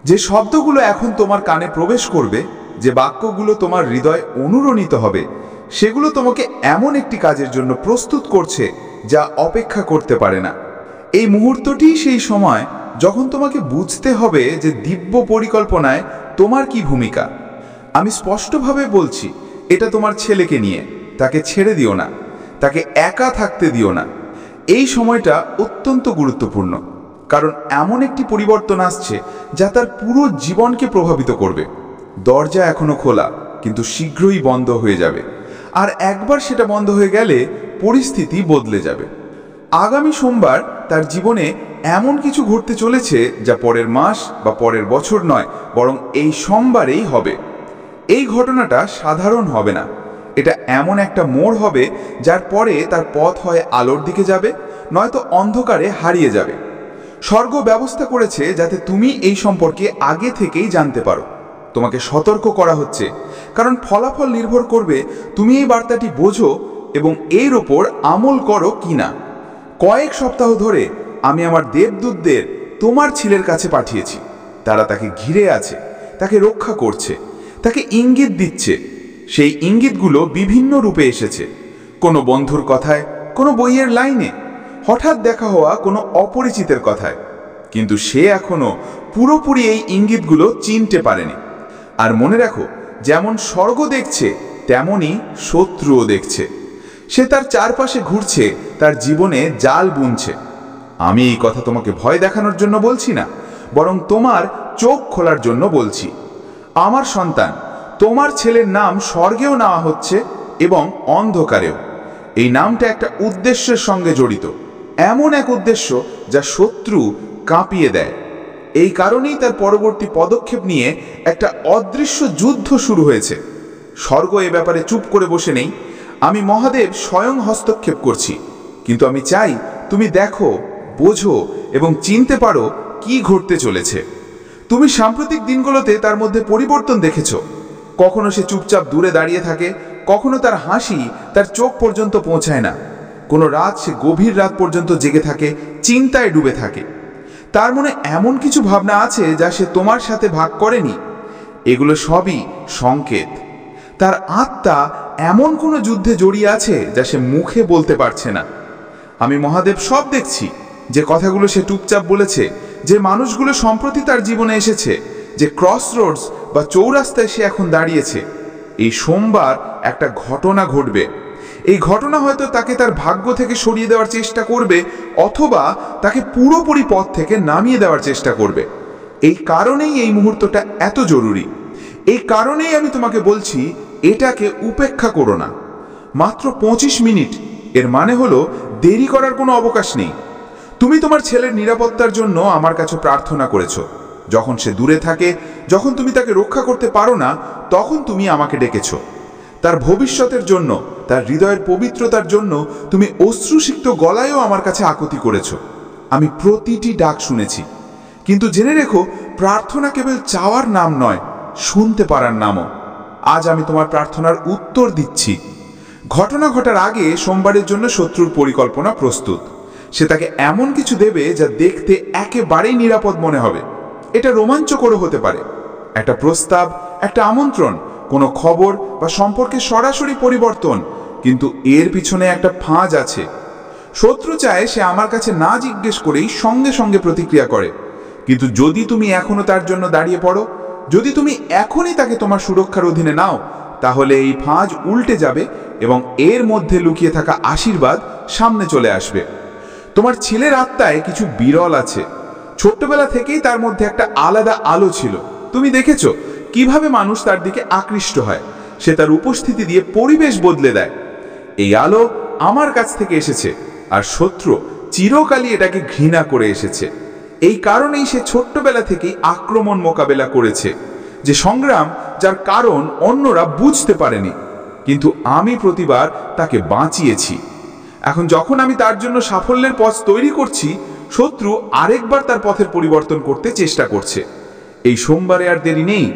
S1: যে শব্দগুলো এখন তোমার কানে প্রবেশ করবে, যে বাক্যগুলো তোমার হৃদয় অনুরণিত হবে, সেগুলো তোমাকে এমন একটি কাজের জন্য প্রস্তুত করছে যা অপেক্ষা করতে পারে না। এই মুহূর্তটি সেই সময় যখন তোমাকে বুঝতে হবে যে দিব্য পরিকল্পনায় তোমার কি ভূমিকা। আমি স্পষ্টভাবে বলছি, এটা তোমার ছেলেকে নিয়ে। তাকে ছেড়ে দিও না, তাকে একা থাকতে দিও না। এই সময়টা অত্যন্ত গুরুত্বপূর্ণ, কারণ এমন একটি পরিবর্তন আসছে যা তার পুরো জীবনকে প্রভাবিত করবে। দরজা এখনো খোলা, কিন্তু শীঘ্রই বন্ধ হয়ে যাবে। আর একবার সেটা বন্ধ হয়ে গেলে পরিস্থিতি বদলে যাবে। আগামী সোমবার তার জীবনে এমন কিছু ঘটতে চলেছে যা পরের মাস বা পরের বছর নয়, বরং এই সোমবারেই হবে। এই ঘটনাটা সাধারণ হবে না। এটা এমন একটা মোড় হবে যার পরে তার পথ হয় আলোর দিকে যাবে, নয়তো অন্ধকারে হারিয়ে যাবে। স্বর্গ ব্যবস্থা করেছে যাতে তুমি এই সম্পর্কে আগে থেকেই জানতে পারো। তোমাকে সতর্ক করা হচ্ছে, কারণ ফলাফল নির্ভর করবে তুমি এই বার্তাটি বোঝো এবং এর ওপর আমল করো কিনা। কয়েক সপ্তাহ ধরে আমি আমার দেবদূতদের তোমার ছেলের কাছে পাঠিয়েছি। তারা তাকে ঘিরে আছে, তাকে রক্ষা করছে, তাকে ইঙ্গিত দিচ্ছে। সেই ইঙ্গিতগুলো বিভিন্ন রূপে এসেছে। কোনো বন্ধুর কথায়, কোনো বইয়ের লাইনে, হঠাৎ দেখা হওয়া কোনো অপরিচিতের কথায়। কিন্তু সে এখনো পুরোপুরি এই ইঙ্গিতগুলো চিনতে পারেনি। আর মনে রাখো, যেমন স্বর্গ দেখছে তেমনই শত্রুও দেখছে। সে তার চারপাশে ঘুরছে, তার জীবনে জাল বুনছে। আমি এই কথা তোমাকে ভয় দেখানোর জন্য বলছি না, বরং তোমার চোখ খোলার জন্য বলছি। আমার সন্তান, তোমার ছেলের নাম স্বর্গেও নেওয়া হচ্ছে এবং অন্ধকারেও। এই নামটা একটা উদ্দেশ্যের সঙ্গে জড়িত, এমন এক উদ্দেশ্য যা শত্রু কাঁপিয়ে দেয়। এই কারণেই তার পরবর্তী পদক্ষেপ নিয়ে একটা অদৃশ্য যুদ্ধ শুরু হয়েছে। স্বর্গ এ ব্যাপারে চুপ করে বসে নেই। আমি মহাদেব স্বয়ং হস্তক্ষেপ করছি, কিন্তু আমি চাই তুমি দেখো, বোঝো এবং চিনতে পারো কি ঘটতে চলেছে। তুমি সাম্প্রতিক দিনগুলোতে তার মধ্যে পরিবর্তন দেখেছ। কখনো সে চুপচাপ দূরে দাঁড়িয়ে থাকে, কখনো তার হাসি তার চোখ পর্যন্ত পৌঁছায় না। কোনো রাত সে গভীর রাত পর্যন্ত জেগে থাকে, চিন্তায় ডুবে থাকে। তার মনে এমন কিছু ভাবনা আছে যা সে তোমার সাথে ভাগ করেনি। এগুলো সবই সংকেত। তার আত্মা এমন কোনো যুদ্ধে জড়িয়ে আছে যা সে মুখে বলতে পারছে না। আমি মহাদেব সব দেখছি। যে কথাগুলো সে চুপচাপ বলেছে, যে মানুষগুলো সম্প্রতি তার জীবনে এসেছে, যে ক্রসরোডস বা চৌরাস্তায় সে এখন দাঁড়িয়েছে। এই সোমবার একটা ঘটনা ঘটবে। এই ঘটনা হয়তো তাকে তার ভাগ্য থেকে সরিয়ে দেওয়ার চেষ্টা করবে, অথবা তাকে পুরোপুরি পথ থেকে নামিয়ে দেওয়ার চেষ্টা করবে। এই কারণেই এই মুহূর্তটা এত জরুরি। এই কারণেই আমি তোমাকে বলছি, এটাকে উপেক্ষা করো না। মাত্র 25 মিনিট, এর মানে হলো দেরি করার কোনো অবকাশ নেই। তুমি তোমার ছেলের নিরাপত্তার জন্য আমার কাছে প্রার্থনা করেছো। যখন সে দূরে থাকে, যখন তুমি তাকে রক্ষা করতে পারো না, তখন তুমি আমাকে ডেকেছ। তার ভবিষ্যতের জন্য, তার হৃদয়ের পবিত্রতার জন্য তুমি অশ্রুসিক্ত গলায়ও আমার কাছে আকুতি করেছ। আমি প্রতিটি ডাক শুনেছি, কিন্তু জেনে রেখো, প্রার্থনা কেবল চাওয়ার নাম নয়, শুনতে পারার নামও। আজ আমি তোমার প্রার্থনার উত্তর দিচ্ছি। ঘটনা ঘটার আগে সোমবারের জন্য শত্রুর পরিকল্পনা প্রস্তুত। সে তাকে এমন কিছু দেবে যা দেখতে একেবারেই নিরাপদ মনে হবে। এটা রোমাঞ্চকরও হতে পারে, একটা প্রস্তাব, একটা আমন্ত্রণ, কোনো খবর বা সম্পর্কে সরাসরি পরিবর্তন, কিন্তু এর পিছনে একটা ফাঁজ আছে। শত্রু চায় সে আমার কাছে না জিজ্ঞেস করেই সঙ্গে সঙ্গে প্রতিক্রিয়া করে। কিন্তু যদি তুমি এখনো তার জন্য দাঁড়িয়ে পড়ো, যদি তুমি এখনই তাকে তোমার সুরক্ষার অধীনে নাও, তাহলে এই ফাঁজ উল্টে যাবে এবং এর মধ্যে লুকিয়ে থাকা আশীর্বাদ সামনে চলে আসবে। তোমার ছেলের আত্মায় কিছু বিরল আছে। ছোট্টবেলা থেকেই তার মধ্যে একটা আলাদা আলো ছিল। তুমি দেখেছো কিভাবে মানুষ তার দিকে আকৃষ্ট হয়। সে তার উপস্থিতি দিয়ে পরিবেশ বদলে দেয়। এই আলো আমার কাছ থেকে এসেছে, আর শত্রু চিরকালই এটাকে ঘৃণা করে এসেছে। এই কারণেই সে ছোট্টবেলা থেকেই আক্রমণ মোকাবেলা করেছে, যে সংগ্রাম যার কারণ অন্যরা বুঝতে পারেনি, কিন্তু আমি প্রতিবার তাকে বাঁচিয়েছি। এখন যখন আমি তার জন্য সাফল্যের পথ তৈরি করছি, শত্রু আরেকবার তার পথের পরিবর্তন করতে চেষ্টা করছে। এই সোমবারে আর দেরি নেই,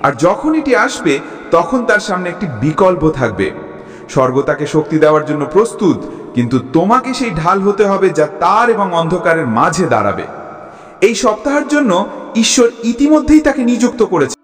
S1: আর যখন এটি আসবে তখন তার সামনে একটি বিকল্প থাকবে। স্বর্গ তাকে শক্তি দেওয়ার জন্য প্রস্তুত, কিন্তু তোমাকে সেই ঢাল হতে হবে যা তার এবং অন্ধকারের মাঝে দাঁড়াবে। এই সপ্তাহের জন্য ঈশ্বর ইতিমধ্যেই তাকে নিযুক্ত করেছে।